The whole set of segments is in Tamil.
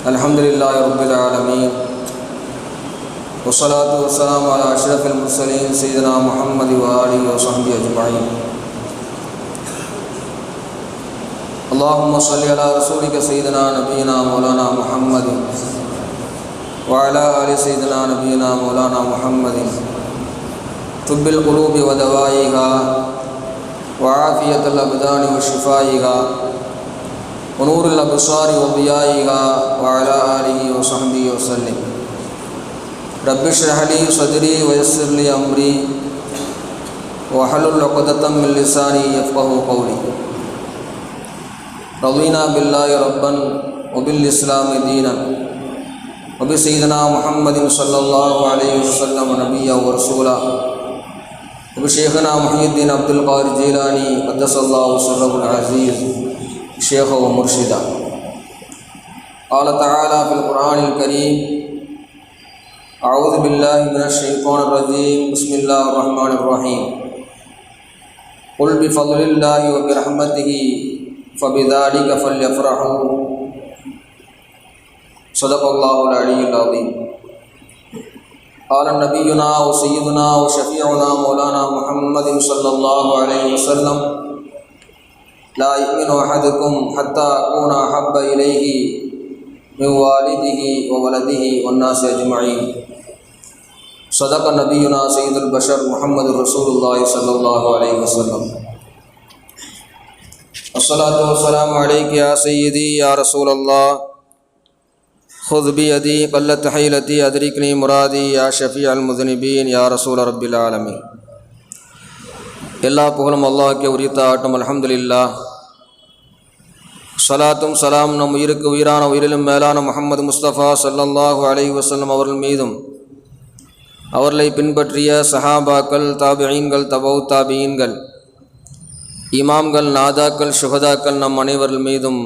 الحمدللہ رب العالمین والصلاة والسلام على أشرف المرسلين سيدنا محمد وآله وصحبه أجمعين. اللهم صل على رسولك سيدنا نبينا مولانا محمد وعلى آل سيدنا نبينا مولانا محمد طب القلوب ودوائها وعافية الأبدان وشفائها ونور الأبصار وضيائها وعلى آله وصحبه وسلم. رب اشرح لي صدري ويسر لي أمري واحلل عقدة من لساني يفقهوا قولي. رضينا بالله ربا وبالإسلام دينا وبسيدنا محمد صلى الله عليه وسلم نبيا ورسولا وبشيخنا محي الدين عبد القادر الجيلاني قدس الله سره العزيز شيخ ومرشدا. قال تعالى في القرآن الكريم: أعوذ بالله من الشيطان الرجيم بسم الله الرحمن الرحيم قل بفضل الله وبرحمته فبذلك فليفرحوا صدق الله العلي العظيم. قال نبينا وسيدنا وشفيعنا مولانا محمد صلى الله عليه وسلم: لا يؤمن أحدكم حتى أكون أحب إليه من والده وولده والناس أجمعين. صدق نبينا سيد البشر محمد رسول الله صلى الله عليه وسلم. الصلاة والسلام عليك يا سيدي يا رسول الله خذ بيدي قلت حيلتي أدركني مرادي يا شفيع المذنبين يا رسول رب العالمين. எல்லா புகழும் அல்லாஹ்வுக்கே உரித்தாகட்டும். அல்ஹம்துலில்லாஹ். ஸலாத்தும் சலாம் நம் உயிருக்கு உயிரான உயிரிலும் மேலான முஹம்மது முஸ்தபா ஸல்லல்லாஹு அலைஹி வஸல்லம் அவர்கள் மீதும் அவர்களை பின்பற்றிய சஹாபாக்கள், தாபிஈன்கள், தபவு தாபிஈன்கள், இமாம்கள், நாதாக்கள், ஷுஹதாக்கள் நம் அனைவர்கள் மீதும்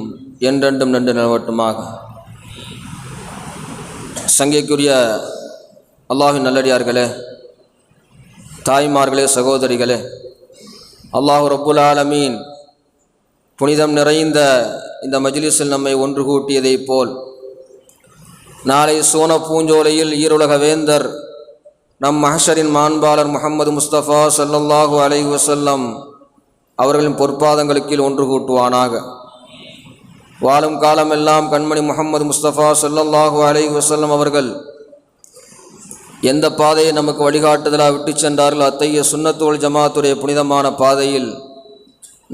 என்றென்றும் நின்று நிலவட்டுமாக. சங்கைக்குரிய அல்லாஹ்வின் நல்லடியார்களே, தாய்மார்களே, சகோதரிகளே, அல்லாஹ் ரப்புல் ஆலமீன் புனிதம் நிறைந்த இந்த மஜ்லிஸில் நம்மை ஒன்று கூட்டியதைப் போல் நாளை சோன பூஞ்சோலையில் ஈருலக வேந்தர் நம் மஹ்ஷரின் மாண்பாளர் முஹம்மது முஸ்தபா ஸல்லல்லாஹு அலைஹி வஸல்லம் அவர்களின் பொற்பாதங்களுக்கு ஒன்று கூட்டுவானாக. வாழும் காலமெல்லாம் கண்மணி முஹம்மது முஸ்தபா ஸல்லல்லாஹு அலைஹி வஸல்லம் அவர்கள் எந்த பாதையை நமக்கு வழிகாட்டுதலாக விட்டு சென்றார்கள் அத்தகைய சுன்னத்து வல் ஜமாத்துடைய புனிதமான பாதையில்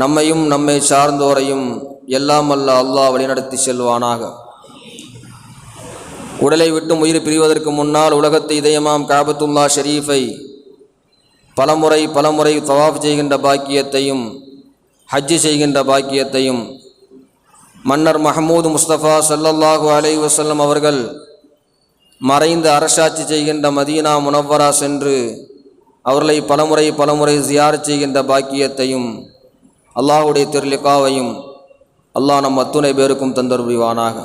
நம்மையும் நம்மை சார்ந்தோரையும் எல்லாம் அல்ல அல்லாஹ் வழிநடத்தி செல்வானாக. உடலை விட்டு உயிர் பிரிவதற்கு முன்னால் உலகத்தை இதயமாம் காபத்துல்லா ஷரீஃபை பலமுறை தவாஃப் செய்கின்ற பாக்கியத்தையும் ஹஜ்ஜு செய்கின்ற பாக்கியத்தையும் மன்னர் மஹமூது முஸ்தபா ஸல்லல்லாஹு அலைஹி வஸல்லம் அவர்கள் மறைந்து அரசாட்சி செய்கின்ற மதீனா முனவ்வரா சென்று அவர்களை பலமுறை ஜியாரத் செய்கின்ற பாக்கியத்தையும் அல்லாஹ்வுடைய திருலிகாவையும் அல்லாஹ் நம் அத்துணை பேருக்கும் தந்தர் புரிவானாக.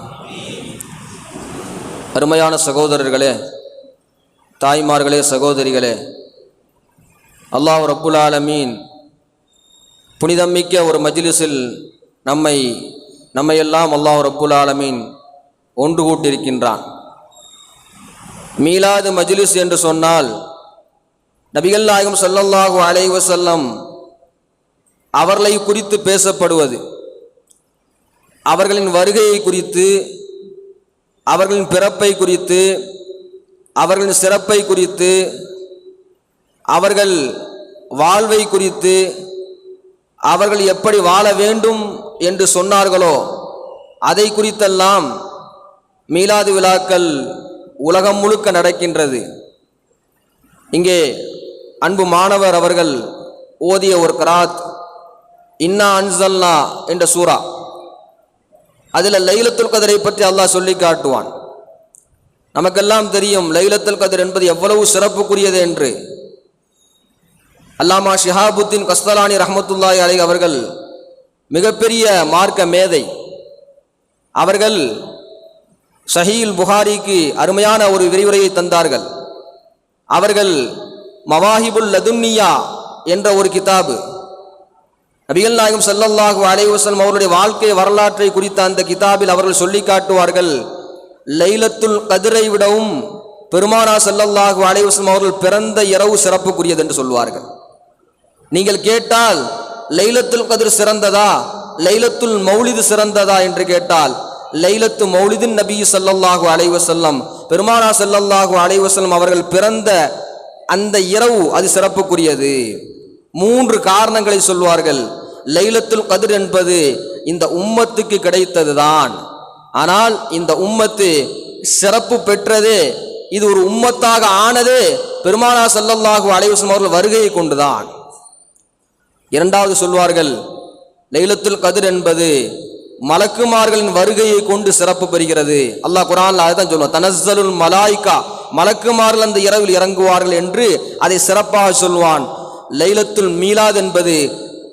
அருமையான சகோதரர்களே, தாய்மார்களே, சகோதரிகளே, அல்லாஹ் ரப்புல் ஆலமீன் புனிதம் மிக்க ஒரு மஜ்லிஸில் நம்மையெல்லாம் அல்லாஹ் ரப்புல் ஆலமீன் ஒன்று கூட்டியிருக்கின்றான். மீலாது மஜ்லிஸ் என்று சொன்னால் நபிகள் நாயகம் ஸல்லல்லாஹு அலைஹி வஸல்லம் அவர்களை குறித்து பேசப்படுவது, அவர்களின் வருகையை குறித்து, அவர்களின் பிறப்பை குறித்து, அவர்களின் சிறப்பை குறித்து, அவர்கள் வாழ்வை குறித்து, அவர்கள் எப்படி வாழ வேண்டும் என்று சொன்னார்களோ அதை குறித்தெல்லாம் மீலாது விழாக்கள் உலகம் முழுக்க நடக்கின்றது. இங்கே அன்பு மாணவர் அவர்கள் ஓதிய ஒரு கராத் இன்னா அன்சல்னா என்ற சூரா, அதில் லைலத்துல் கத்ரை பற்றி அல்லாஹ் சொல்லி காட்டுவான். நமக்கெல்லாம் தெரியும் லைலத்துல் கத்ர் என்பது எவ்வளவு சிறப்புக்குரியது என்று. அல்லாமா ஷிஹாபுத்தீன் கஸ்தலானி ரஹ்மத்துல்லாஹி அலைஹி அவர்கள் மிகப்பெரிய மார்க்க மேதை. அவர்கள் ஸஹீஹுல் புகாரிக்கு அருமையான ஒரு விரிவுரையை தந்தார்கள். அவர்கள் மவாஹிபுல் லதுன்னியா என்ற ஒரு கிதாபு, நபிகள் நாயகம் ஸல்லல்லாஹு அலைஹி வஸல்லம் அவருடைய வாழ்க்கை வரலாற்றை குறித்த அந்த கிதாபில் அவர்கள் சொல்லி காட்டுவார்கள், லைலத்துல் கதிரை விடவும் பெருமானா ஸல்லல்லாஹு அலைஹி வஸல்லம் அவர்கள் பிறந்த இரவு சிறப்புக்குரியது என்று சொல்வார்கள். நீங்கள் கேட்டால் லைலத்துல் கதிர் சிறந்ததா, லைலத்துல் மௌலிது சிறந்ததா என்று கேட்டால், லைலத்து மௌலிதின் நபி ஸல்லல்லாஹு அலைஹி வஸல்லம் பெருமானா ஸல்லல்லாஹு அலைஹி வஸல்லம் அவர்கள் பிறந்த அந்த இரவு அது சிறப்புக்குரியது. 3 காரணங்களை சொல்வார்கள். லைலத்துல் கதிர் என்பது இந்த உம்மத்துக்கு கிடைத்ததுதான். ஆனால் இந்த உம்மத்து சிறப்பு பெற்றதே, இது ஒரு உம்மத்தாக ஆனதே பெருமானா ஸல்லல்லாஹு அலைஹி வஸல்லம் அவர்கள் வருகையை கொண்டுதான். இரண்டாவது சொல்வார்கள், லைலத்துல் கதிர் என்பது மலக்குமார்களின் வருகையை கொண்டு சிறப்பு பெறுகிறது. அல்லாஹ் குர்ஆன்ல அதான் சொல்லுவான், தனஸ்ஸலுல் மலாயிகா, மலக்குமார்கள் அந்த இரவில் இறங்குவார்கள் என்று அதை சிறப்பாக சொல்வான். லைலத்துல் மீலாத் என்பது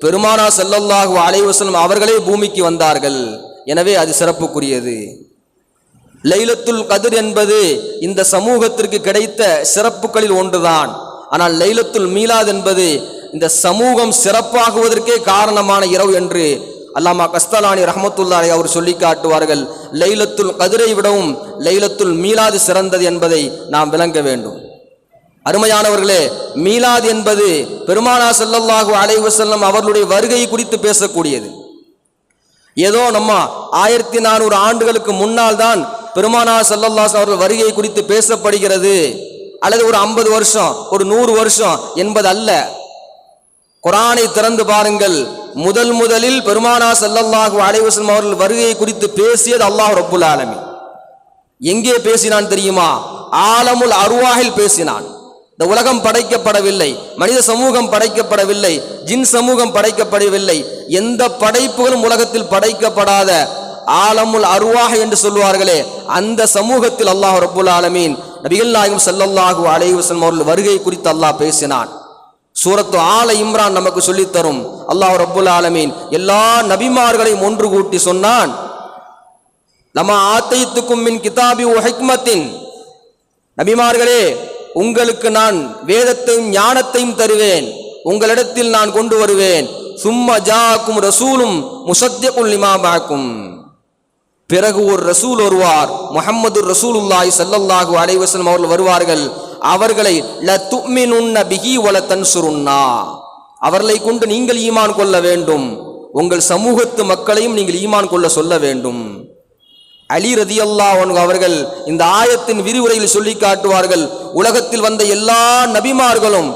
பெருமானா ஸல்லல்லாஹு அலைஹி வஸல்லம் அவர்களே பூமிக்கு வந்தார்கள், எனவே அது சிறப்புக்குரியது. லைலத்துல் கதிர் என்பது இந்த சமூகத்திற்கு கிடைத்த சிறப்புகளில் ஒன்றுதான். ஆனால் லைலத்துல் மீலாத் என்பது இந்த சமூகம் சிறப்பாகுவதற்கே காரணமான இரவு என்று அல்லாமா கஸ்தலானி ரஹ்மத்துல்லாஹி அவர் சொல்லி காட்டுவார்கள். லைலத்துல் கதிரை விடவும் லைலத்துல் மீலாது சிறந்தது என்பதை நாம் விளங்க வேண்டும். அருமையானவர்களே, மீலாத் என்பது பெருமானா ஸல்லல்லாஹு அலைஹி வஸல்லம் அவர்களுடைய வருகை குறித்து பேசக்கூடியது. ஏதோ நம்ம 1400 ஆண்டுகளுக்கு முன்னால் தான் பெருமானா ஸல்லல்லாஹு அலைஹி அவர்கள் வருகை குறித்து பேசப்படுகிறது, அல்லது ஒரு 50 வருஷம் ஒரு 100 வருஷம் என்பது அல்ல. குர்ஆனை திறந்து பாருங்கள், முதலில் பெருமானா ஸல்லல்லாஹு அலைஹி வஸல்லம் அவர்கள் வருகையை குறித்து பேசியது அல்லாஹ் ரப்புல் ஆலமீன். எங்கே பேசினான் தெரியுமா? ஆலமுல் அர்வாஹில் பேசினான். இந்த உலகம் படைக்கப்படவில்லை, மனித சமூகம் படைக்கப்படவில்லை, ஜின் சமூகம் படைக்கப்படவில்லை, எந்த படைப்புகளும் உலகத்தில் படைக்கப்படாத ஆலமுல் அர்வாஹ் என்று சொல்வார்களே, அந்த சமூகத்தில் அல்லாஹ் ரப்புல் ஆலமீன் நபிகள் நாயகம் ஸல்லல்லாஹு அலைஹி வஸல்லம் அவர்கள் வருகை குறித்து அல்லாஹ் பேசினான். சூரத்து ஆல இம்ரான் நமக்கு சொல்லித்தரும். அல்லாஹ் ரப்புல் ஆலமீன் எல்லா நபிமார்களையும் ஒன்று கூட்டி சொன்னான், லமா ஆத்தைத்துக்கும் மின் கிதாபி வ ஹிக்மத்தின், நபிமார்களே உங்களுக்கு நான் வேதத்தையும் ஞானத்தையும் தருவேன், உங்களிடத்தில் நான் கொண்டு வருவேன். சும்ம ஜாக்கும் ரசூலும் முஸத்திகுல் லிமா மஅக்கும், பிறகு ஒரு ரசூல் வருவார், முஹம்மது ரசூலுல்லாஹி ஸல்லல்லாஹு அலைஹி வஸல்லம் அவர்கள் வருவார்கள். அவர்களை லதுமினுன்ன பிஹி வல தன்சுருன்னா, அவர்களை கொண்டு நீங்கள் ஈமான் கொள்ள வேண்டும், உங்கள் சமூகத்து மக்களையும் நீங்கள் ஈமான் கொள்ள சொல்ல வேண்டும். அலி ரதியல்லாஹு அன்ஹு அவர்கள் இந்த ஆயத்தின் விரிவுரையில் சொல்லி காட்டுவார்கள், உலகத்தில் வந்த எல்லா நபிமார்களும்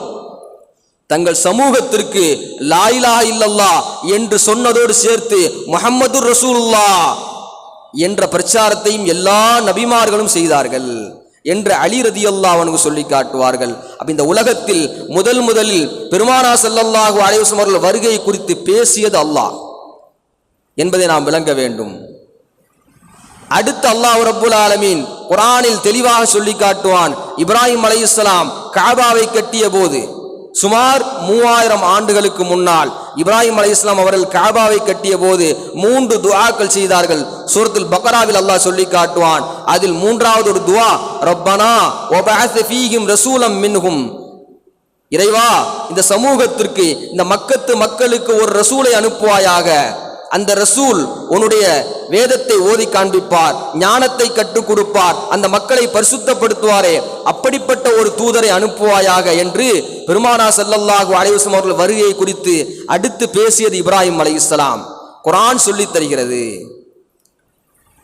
தங்கள் சமூகத்திற்கு லா இலாஹ இல்லல்லாஹ் என்று சொன்னதோடு சேர்த்து முஹம்மது ரசூலுல்லாஹ் என்ற பிரச்சாரத்தையும் எல்லா நபிமார்களும் செய்தார்கள் என்று அலி ரதியல்லாஹு அன்ஹு சொல்லி காட்டுவார்கள். அப்ப இந்த உலகத்தில் முதலில் பெருமானா ஸல்லல்லாஹு அலைஹி வஸல்லம் அவர்கள் வருகை குறித்து பேசியது அல்லாஹ் என்பதை நாம் விளங்க வேண்டும். அடுத்து அல்லாஹ் ரப்புல் ஆலமீன் குர்ஆனில் தெளிவாக சொல்லி காட்டுவான், இப்ராஹிம் அலைஹிஸ்ஸலாம் கஅபாவை கட்டிய போது சுமார் 3000 ஆண்டுகளுக்கு முன்னால் இப்ராஹிம் அலைஹிஸ்ஸலாம் அவர்கள் கஅபாவை கட்டிய போது 3 துஆக்கள் செய்தார்கள். சூரத்துல் பக்ராவில் அல்லாஹ் சொல்லி காட்டுவான், அதில் 3வது ஒரு துஆ, ரப்பனா வபஅஸ் ஃபீஹிம் ரசூலம் மின்ஹும், இறைவா இந்த சமூகத்திற்கு இந்த மக்கத்து மக்களுக்கு ஒரு ரசூலை அனுப்புவாயாக, அந்த ரசூல் உன்னுடைய வேதத்தை ஓதி காண்பிப்பார், ஞானத்தை கற்றுக் கொடுப்பார், அந்த மக்களை பரிசுத்தப்படுத்துவாரே, அப்படிப்பட்ட ஒரு தூதரை அனுப்புவாயாக என்று பெருமானா ஸல்லல்லாஹு அலைஹி வஸல்லம் அவர்கள் வருகையை குறித்து அடுத்து பேசியது இப்ராஹிம் அலைஹிஸ்ஸலாம். குர்ஆன் சொல்லித் தருகிறது.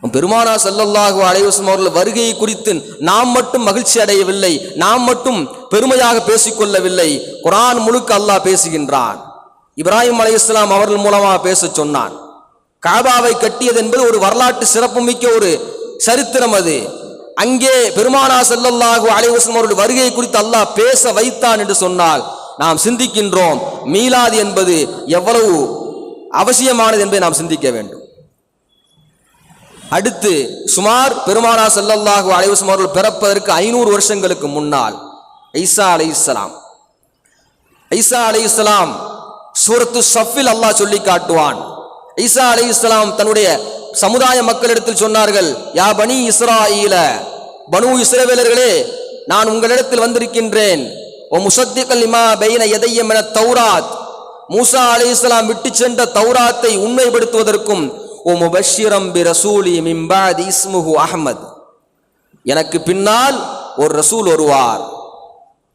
பெருமானா ஸல்லல்லாஹு அலைஹி வஸல்லம் அவர்கள் வருகையை குறித்து நாம் மட்டும் மகிழ்ச்சி அடையவில்லை, நாம் மட்டும் பெருமையாக பேசிக்கொள்ளவில்லை, குர்ஆன் முழுக்க அல்லாஹ் பேசுகின்றான். இப்ராஹிம் அலைஹிஸ்ஸலாம் அவர்கள் மூலமாக பேச சொன்னான். கஅபாவை கட்டியது என்பது ஒரு வரலாற்று சிறப்புமிக்க ஒரு சரித்திரம். அது அங்கே பெருமானா ஸல்லல்லாஹு அலைஹி வஸல்லம் அவர்கள் வருகை குறித்து அல்லாஹ் பேச வைத்தான் என்று சொன்னால் நாம் சிந்திக்கின்றோம், மீலாது என்பது எவ்வளவு அவசியமானது என்பதை நாம் சிந்திக்க வேண்டும். அடுத்து சுமார் பெருமானா ஸல்லல்லாஹு அலைஹி வஸல்லம் அவர்கள் பிறப்பதற்கு 500 வருஷங்களுக்கு முன்னால் ஈசா அலைஹிஸ்ஸலாம் சூரத்து ஸஃபில் அல்லாஹ் சொல்லி காட்டுவான். ஈசா அலைஹிஸ்ஸலாம் தன்னுடைய சமுதாய மக்களிடத்தில் சொன்னார்கள், யா பனி இஸ்ராயீல, பனு இஸ்ரவேலர்களே, நான் உங்களிடத்தில் வந்திருக்கின்றேன். ஓ முஸத்திகல் லிமா பைன யதைய மினத் தௌராத், மூசா அலைஹிஸ்ஸலாம் விட்டு சென்ற தௌராத்தை உண்மைப்படுத்துவதற்கும், ஓ முபஷ்ஷிரம் பி ரசூலி மின் பஅதி இஸ்முஹு அஹ்மத், எனக்கு பின்னால் ஒரு ரசூல் வருவார்,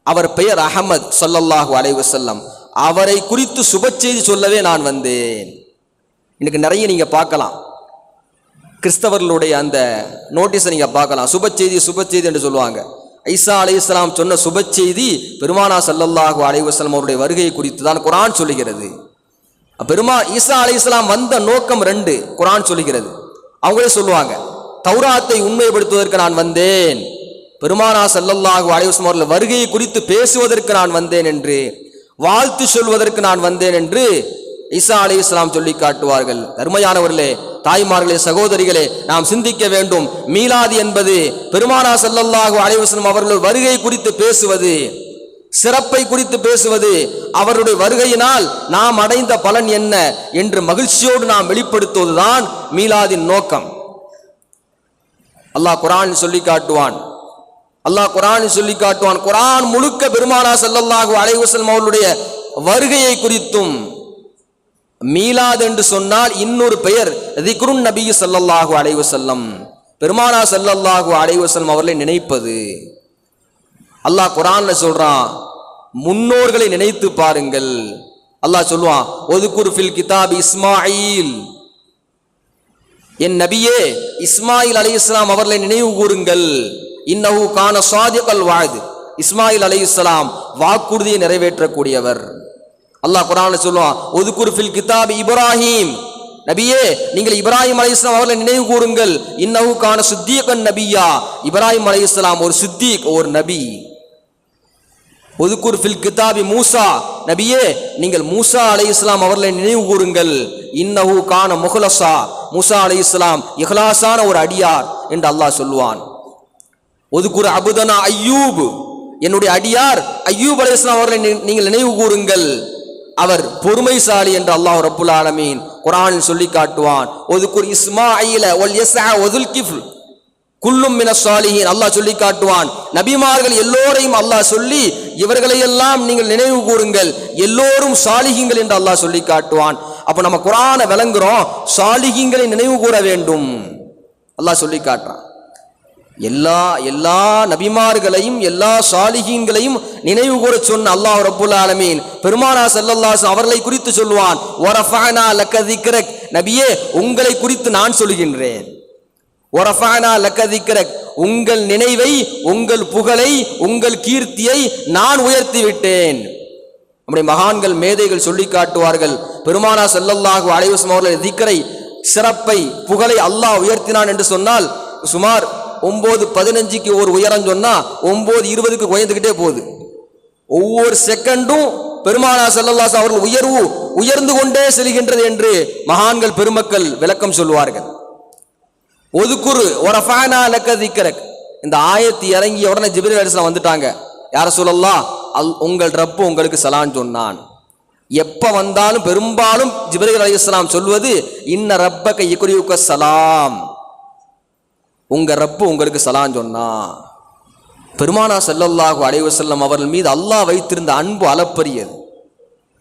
அவர் பெயர் அஹமத் ஸல்லல்லாஹு அலைஹி வஸல்லம், அவரை குறித்து சுப செய்தி சொல்லவே நான் வந்தேன். இன்னைக்கு நிறைய நீங்க பார்க்கலாம், கிறிஸ்தவர்களுடைய அந்த நோட்டீஸை நீங்க பார்க்கலாம், சுப செய்தி என்று சொல்லுவாங்க. ஈசா அலைஹிஸ்ஸலாம் சொன்ன சுப செய்தி பெருமானா ஸல்லல்லாஹு அலைஹி வஸல்லம் அவருடைய வருகை குறித்து தான் குர்ஆன் சொல்லுகிறது. ஈசா அலைஹிஸ்ஸலாம் வந்த நோக்கம் 2 குர்ஆன் சொல்லுகிறது. அவங்களே சொல்லுவாங்க, தௌராத்தை உண்மைப்படுத்துவதற்கு நான் வந்தேன், பெருமானா ஸல்லல்லாஹு அலைஹி வஸல்லம் அவர்கள் வருகையை குறித்து பேசுவதற்கு நான் வந்தேன் என்று, வாழ்த்து சொல்வதற்கு நான் வந்தேன் என்று ஈசா அலைஹிஸ்ஸலாம் சொல்லி காட்டுவார்கள். அருமையானவர்களே, தாய்மார்களே, சகோதரிகளே, நாம் சிந்திக்க வேண்டும். மீலாது என்பது பெருமானா ஸல்லல்லாஹு அலைஹி வஸல்லம் அவர்கள் வருகை குறித்து பேசுவது, சிறப்பை குறித்து பேசுவது, அவருடைய வருகையினால் நாம் அடைந்த பலன் என்ன என்று மகிழ்ச்சியோடு நாம் வெளிப்படுத்துவதுதான் மீலாதின் நோக்கம். அல்லாஹ் குர்ஆன் சொல்லி காட்டுவான், குர்ஆன் முழுக்க பெருமானா ஸல்லல்லாஹு அலைஹி வஸல்லம் அவர்களுடைய வருகையை குறித்தும். மீலாத் என்று சொன்னால் இன்னொரு பெயர் திக்ருன் நபி ஸல்லல்லாஹு அலைஹி வஸல்லம், பெருமானா ஸல்லல்லாஹு அலைஹி வஸல்லம் அவர்களை நினைப்பது. அல்லாஹ் குர்ஆன்ல சொல்றான், முன்னோர்களை நினைத்து பாருங்கள். அல்லாஹ் சொல்லுவான், ஒதுக்குர் ஃபில் கிதாப் இஸ்மாயில், என் நபியே இஸ்மாயில் அலைஹிஸ்ஸலாம் அவர்களை நினைவு கூறுங்கள். இன்னஹு கான சாதிகல் வாது, இஸ்மாயில் அலைஹிஸ்ஸலாம் வாக்குறுதியை நிறைவேற்றக்கூடியவர். அல்லாஹ் குர்ஆன்ல சொல்லுவான், ஒதுக்குர் ஃபில் கிதாப் இப்ராஹிம், நபியே நீங்கள் இப்ராஹிம் அலைஹிஸ்ஸலாம் அவர்களை நினைவு கூறுங்கள். இன்னஹு கான சித்தீகன் நபியா, இப்ராஹிம் அலைஹிஸ்ஸலாம் ஒரு சித்தீக், ஒரு நபி. ஒதுக்குர் ஃபில் கிதாபி மூசா, நபியே நீங்கள் மூசா அலைஹிஸ்ஸலாம் அவர்களை நினைவு கூறுங்கள். இன்னஹு கான முஹ்லஸா, மூசா அலைஹிஸ்ஸலாம் இஹ்லாஸான ஒரு அடியார் என்று அல்லாஹ் சொல்லுவான். ஒதுக்குர் அபுதனா அய்யூப், என்னுடைய அடியார் அய்யூப் அலைஹிஸ்ஸலாம் அவர்களை நீங்கள் நினைவு கூறுங்கள், அவர் பொறுமைசாலி என்று அல்லாஹ் ரப்புல் ஆலமீன் குர்ஆனில் சொல்லி காட்டுவான். ஒதுக்குர் இஸ்மாஈல வல் யஸ்ஆ வதுல் கிஃப்ல் குல்லும் மினஸ் சாலிஹீன், அல்லாஹ் சொல்லி காட்டுவான். நபிமார்கள் எல்லோரையும் அல்லாஹ் சொல்லி இவர்களை எல்லாம் நீங்கள் நினைவு கூறுங்கள், எல்லோரும் சாலிஹீன்கள் என்று அல்லாஹ் சொல்லி காட்டுவான். அப்ப நம்ம குர்ஆனை விளங்குறோம், சாலிஹீன்களை நினைவு கூற வேண்டும் அல்லாஹ் சொல்லி காட்டுறான். எல்லா நபிமார்களையும் எல்லா சாலிஹீன்களையும் நினைவு கூற சொன்ன அல்லாஹ் ரப்புல் ஆலமீன் பெருமானா ஸல்லல்லாஹு அலைஹி அவர்களை குறித்து சொல்வான், வரஃபஅனா லக திக்ரக், நபியே உங்களை குறித்து நான் சொல்கின்றேன். வரஃபஅனா லக திக்ரக், உங்கள் நினைவை, உங்கள் புகழை, உங்கள் கீர்த்தியை நான் உயர்த்தி விட்டேன். நம்முடைய மகான்கள் மேதைகள் சொல்லி காட்டுவார்கள், பெருமானா ஸல்லல்லாஹு அலைஹி வஸல்லம் அவர்களுடைய திக்ரை, சிறப்பை, புகழை அல்லாஹ் உயர்த்தினான் என்று சொன்னால் சுமார் 9:15க்கு ஒரு உயரம் சொன்னா 9:20க்கு உயர்ந்துகிட்டே போகுது. ஒவ்வொரு செகண்டும் பெருமானா ஸல்லல்லாஹு அலைஹி அவர்கள் உயர்ந்து கொண்டே செல்கின்றது என்று மகான்கள் பெருமக்கள் விளக்கம் சொல்வார்கள். ஒதுக்குரு வரஃபஅனா லக திக்ரக், இந்த ஆயத்து இறங்கிய உடனே ஜிப்ரீல் அலைஹிஸ்ஸலாம் வந்துட்டாங்க. யா ரசூலல்லாஹ், உங்கள் ரப்பு உங்களுக்கு சலான் சொன்னான். எப்ப வந்தாலும் பெரும்பாலும் ஜிப்ரீல் அலைஹிஸ்ஸலாம் சொல்வது, இன்ன ரப்பக யக்ரியுக சலாம், உங்க ரப்பு உங்களுக்கு சலான் சொன்னா. பெருமானா ஸல்லல்லாஹு அலைஹி வஸல்லம் அவர்கள் மீது அல்லாஹ் வைத்திருந்த அன்பு அளப்பரியது.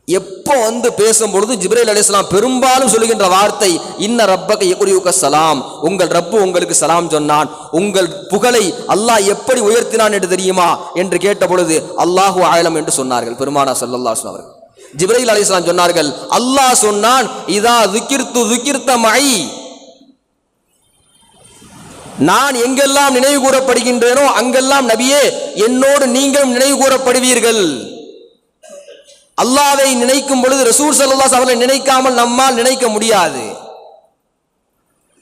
எப்போ வந்து பேசும் பொழுது ஜிப்ரீல் அலைஹிஸ்ஸலாம் பெரும்பாலும் சொல்லுகின்ற வார்த்தை, இன்ன ரப்பக யக்ரியுக சலாம், உங்கள் ரப்பு உங்களுக்கு சலாம் சொன்னான். உங்கள் புகழை அல்லாஹ் எப்படி உயர்த்தினான் என்று தெரியுமா என்று கேட்ட பொழுது அல்லாஹு ஆலம் என்று சொன்னார்கள் பெருமானா ஸல்லல்லாஹு அலைஹி வஸல்லம். ஜிப்ரீல் அலைஹிஸ்ஸலாம் சொன்னார்கள், அல்லாஹ் சொன்னான், இதா ذுகிர்து ذுகிர்த மஇ, நான் எங்கெல்லாம் நினைவு கூறப்படுகின்றேனோ அங்கெல்லாம் நபியே என்னோடு நீங்களும் நினைவு கூறப்படுவீர்கள். அல்லாஹ்வை நினைக்கும் பொழுது ரசூல் ஸல்லல்லாஹு அலைஹி அவர்களை நினைக்காமல் நம்மால் நினைக்க முடியாது.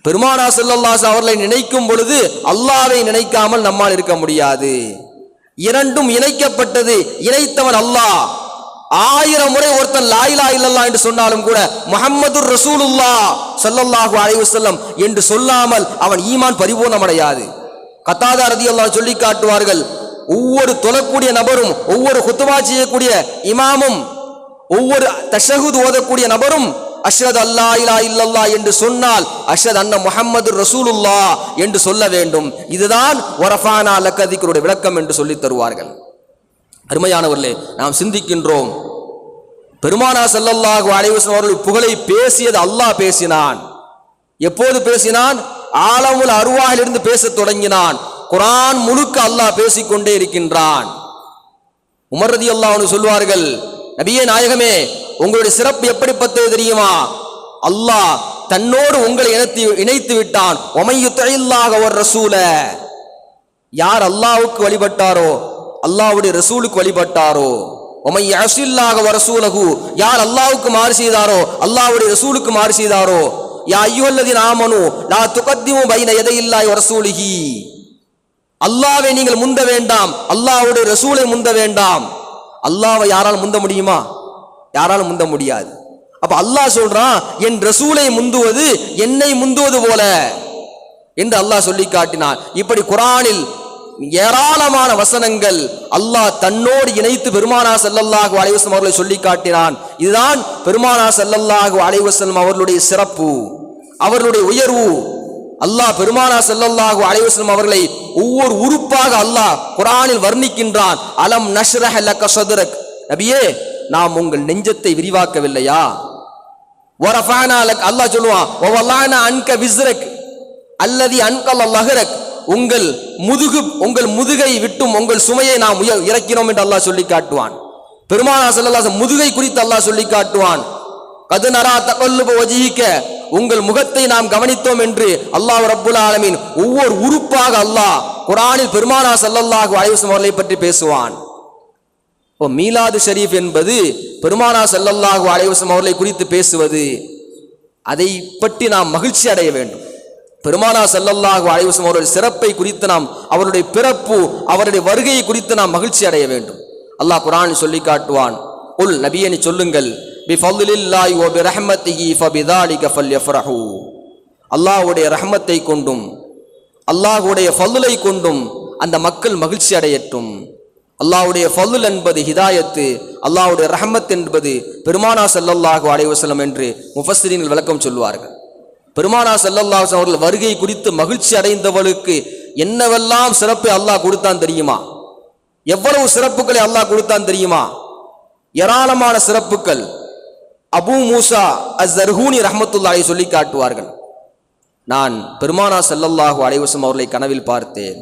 பெருமானா ஸல்லல்லாஹு அலைஹி அவர்களை நினைக்கும் பொழுது அல்லாஹ்வை நினைக்காமல் நம்மால் இருக்க முடியாது. இரண்டும் இணைக்கப்பட்டது, இணைத்தவன் அல்லாஹ். 1000 முறை ஒருத்தன் லா இலாஹா இல்லல்லாஹ் என்று சொன்னாலும் கூட முஹம்மதுர் ரசூலுல்லாஹ் ஸல்லல்லாஹு அலைஹி வஸல்லம் என்று சொல்லாமல் அவன் ஈமான் பரிபூர்ணமடையாது. கத்தாதா ரலியல்லாஹு சொல்லி காட்டுவார்கள், ஒவ்வொரு தொழக்கூடிய நபரும், ஒவ்வொரு குத்துபா செய்யக்கூடிய இமாமும், ஒவ்வொரு தஷஹுத் ஓதக்கூடிய நபரும் அஷ்ஹது அல்லா இலாஹா இல்லல்லாஹ் என்று சொன்னால் அஷ்ஹது அன்ன முஹம்மதுர் ரசூலுல்லாஹ் என்று சொல்ல வேண்டும். இதுதான் வரஃபஅனா லக திக்ருடைய விளக்கம் என்று சொல்லி தருவார்கள். அருமையானவர்களே, நாம் சிந்திக்கின்றோம், பெருமானா ஸல்லல்லாஹு அலைஹி வஸல்லம் அவர்கள் புகழை பேசியது அல்லாஹ் பேசினான். எப்போது பேசினான்? ஆலமுல் அர்வாஹிலிருந்து பேச தொடங்கினான். குர்ஆன் முழுக்க அல்லாஹ் பேசிக்கொண்டே இருக்கின்றான். உமர் ரலியல்லாஹு அன்ஹு சொல்வார்கள், நபியே நாயகமே, உங்களுடைய சிறப்பு எப்படிப்பட்டது தெரியுமா? அல்லாஹ் தன்னோடு உங்களை இணைத்து விட்டான். ஒமை யுத்தில்லாஹ வர் ரசூல, யார் அல்லாஹ்வுக்கு வழிபட்டாரோ, அல்லாஹ்வுடைய ரசூலுக்கு வழிபட்டாரோ, ஒமை யஸில்லாஹ வ ரசூலஹு, யார் அல்லாஹ்வுக்கு மாறு செய்தாரோ, அல்லாஹ்வுடைய ரசூலுக்கு மாறு செய்தாரோ, யா அய்யுஹல்லதீன ஆமனு லா துகத்திமு பைன யதையில்லாஹி வ ரசூலிஹி, அல்லாஹ்வை நீங்கள் முந்த வேண்டாம், அல்லாஹ்வுடைய ரசூலை முந்த வேண்டாம். அல்லாஹ்வை யாரால் முந்த முடியுமா? யாராலும் முந்த முடியாது. அப்ப அல்லாஹ் சொல்றான், என் ரசூலை முந்துவது என்னை முந்துவது போல என்று அல்லாஹ் சொல்லி காட்டினான். இப்படி குர்ஆனில் ஏராளமான வசனங்கள் அல்லாஹ் தன்னோடு இணைத்து பெருமானார் ஸல்லல்லாஹு அலைஹி வஸல்லம் அவர்களை சொல்லி காட்டினான். இதுதான் பெருமானார் ஸல்லல்லாஹு அலைஹி வஸல்லம் அவர்களுடைய சிறப்பு, அவர்களுடைய உயர்வு. அல்லாஹ் பெருமானார் ஸல்லல்லாஹு அலைஹி வஸல்லம் அவர்களை ஒவ்வொரு உறுப்பாக அல்லாஹ் குர்ஆனில் வர்ணிக்கின்றான். அலம் நஷ்ரஹ் லக ஸத்ரக், நபியே நாம் உங்கள் நெஞ்சத்தை விரிவாக்கவில்லையா? வரஃபஅனா லக், அல்லாஹ் சொல்லுவான், வ வலஅனா அன்க விஸ்ரக் அல்லதி அன்கல் லஹரக், உங்கள் முதுகை விட்டும் உங்கள் சுமையை நாம் இறக்கினோம் என்று அல்லாஹ் சொல்லி காட்டுவான். பெருமானார் ஸல்லல்லாஹு அலைஹி வஸல்லம் முதுகை குறித்து அல்லாஹ் சொல்லி காட்டுவான். கத் நரா தகல்லுப வஜ்ஹிக, உங்கள் முகத்தை நாம் கவனித்தோம் என்று அல்லாஹ் ரப்புல் ஆலமீன் ஒவ்வொரு உறுப்பாக அல்லாஹ் குர்ஆனில் பெருமானார் ஸல்லல்லாஹு அலைஹி வஸல்லம் அவர்களை பற்றி பேசுவான். மீலாது ஷரீஃப் என்பது பெருமானார் ஸல்லல்லாஹு அலைஹி வஸல்லம் அவர்களை குறித்து பேசுவது. அதை பற்றி நாம் மகிழ்ச்சி அடைய வேண்டும். பெருமானார் ஸல்லல்லாஹு அலைஹி வஸல்லம் அவருடைய சிறப்பை குறித்து நாம், அவருடைய பிறப்பு, அவருடைய வருகையை குறித்து நாம் மகிழ்ச்சி அடைய வேண்டும். அல்லாஹ் குர்ஆனில் சொல்லி காட்டுவான், உல் நபியே நீ சொல்லுங்கள், பிஃபல்லில்லாஹி வ பிரஹ்மத்திஹி ஃபபிதாலிக ஃபல்யஃப்ரஹு, அல்லாஹ்வுடைய ரஹ்மத்தை கொண்டும் அல்லாஹ்வுடைய ஃபல்லை கொண்டும் அந்த மக்கள் மகிழ்ச்சி அடையட்டும். அல்லாஹ்வுடைய ஃபல் என்பது ஹிதாயத்து, அல்லாஹ்வுடைய ரஹ்மத் என்பது பெருமானார் ஸல்லல்லாஹு அலைஹி வஸல்லம் என்று முஃபஸ்ஸிரீன்கள் விளக்கம் சொல்வார்கள். பெருமானார் ஸல்லல்லாஹு அலைஹி வஸல்லம் அவர்கள் வருகை குறித்து மகிழ்ச்சி அடைந்தவர்களுக்கு என்னவெல்லாம் சிறப்பை அல்லாஹ் கொடுத்தான் தெரியுமா? எவ்வளவு சிறப்புகளை அல்லாஹ் கொடுத்தான் தெரியுமா? ஏராளமான சிறப்புகள். அபூ மூசா அஸ்-ஸர்ஹூனி ரஹ்மத்துல்லாஹி சொல்லி காட்டுவார்கள், நான் பெருமானார் ஸல்லல்லாஹு அலைஹி வஸல்லம் அவர்களை கனவில் பார்த்தேன்.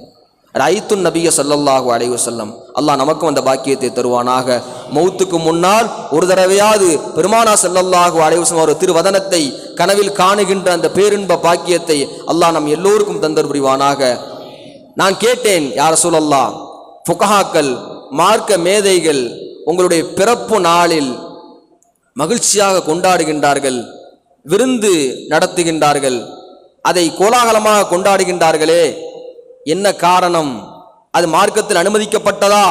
ரைத்துன் நபிய ஸல்லல்லாஹு அலைஹி வஸல்லம், அல்லாஹ் நமக்கும் அந்த பாக்கியத்தை தருவானாக. மௌத்துக்கு முன்னால் ஒரு தடவையாவது பெருமானார் ஸல்லல்லாஹு அலைஹி வஸல்லம் ஒரு திருவதனத்தை கனவில் காணுகின்ற அந்த பேரின்ப பாக்கியத்தை அல்லாஹ் நம் எல்லோருக்கும் தந்தர் புரிவானாக. நான் கேட்டேன், யா ரசூலல்லாஹ், ஃபுகஹாக்கள், மார்க்க மேதைகள் உங்களுடைய பிறப்பு நாளில் மகிழ்ச்சியாக கொண்டாடுகின்றார்கள், விருந்து நடத்துகின்றார்கள், அதை கோலாகலமாக கொண்டாடுகின்றார்களே, என்ன காரணம்? அது மார்க்கத்தில் அனுமதிக்கப்பட்டதா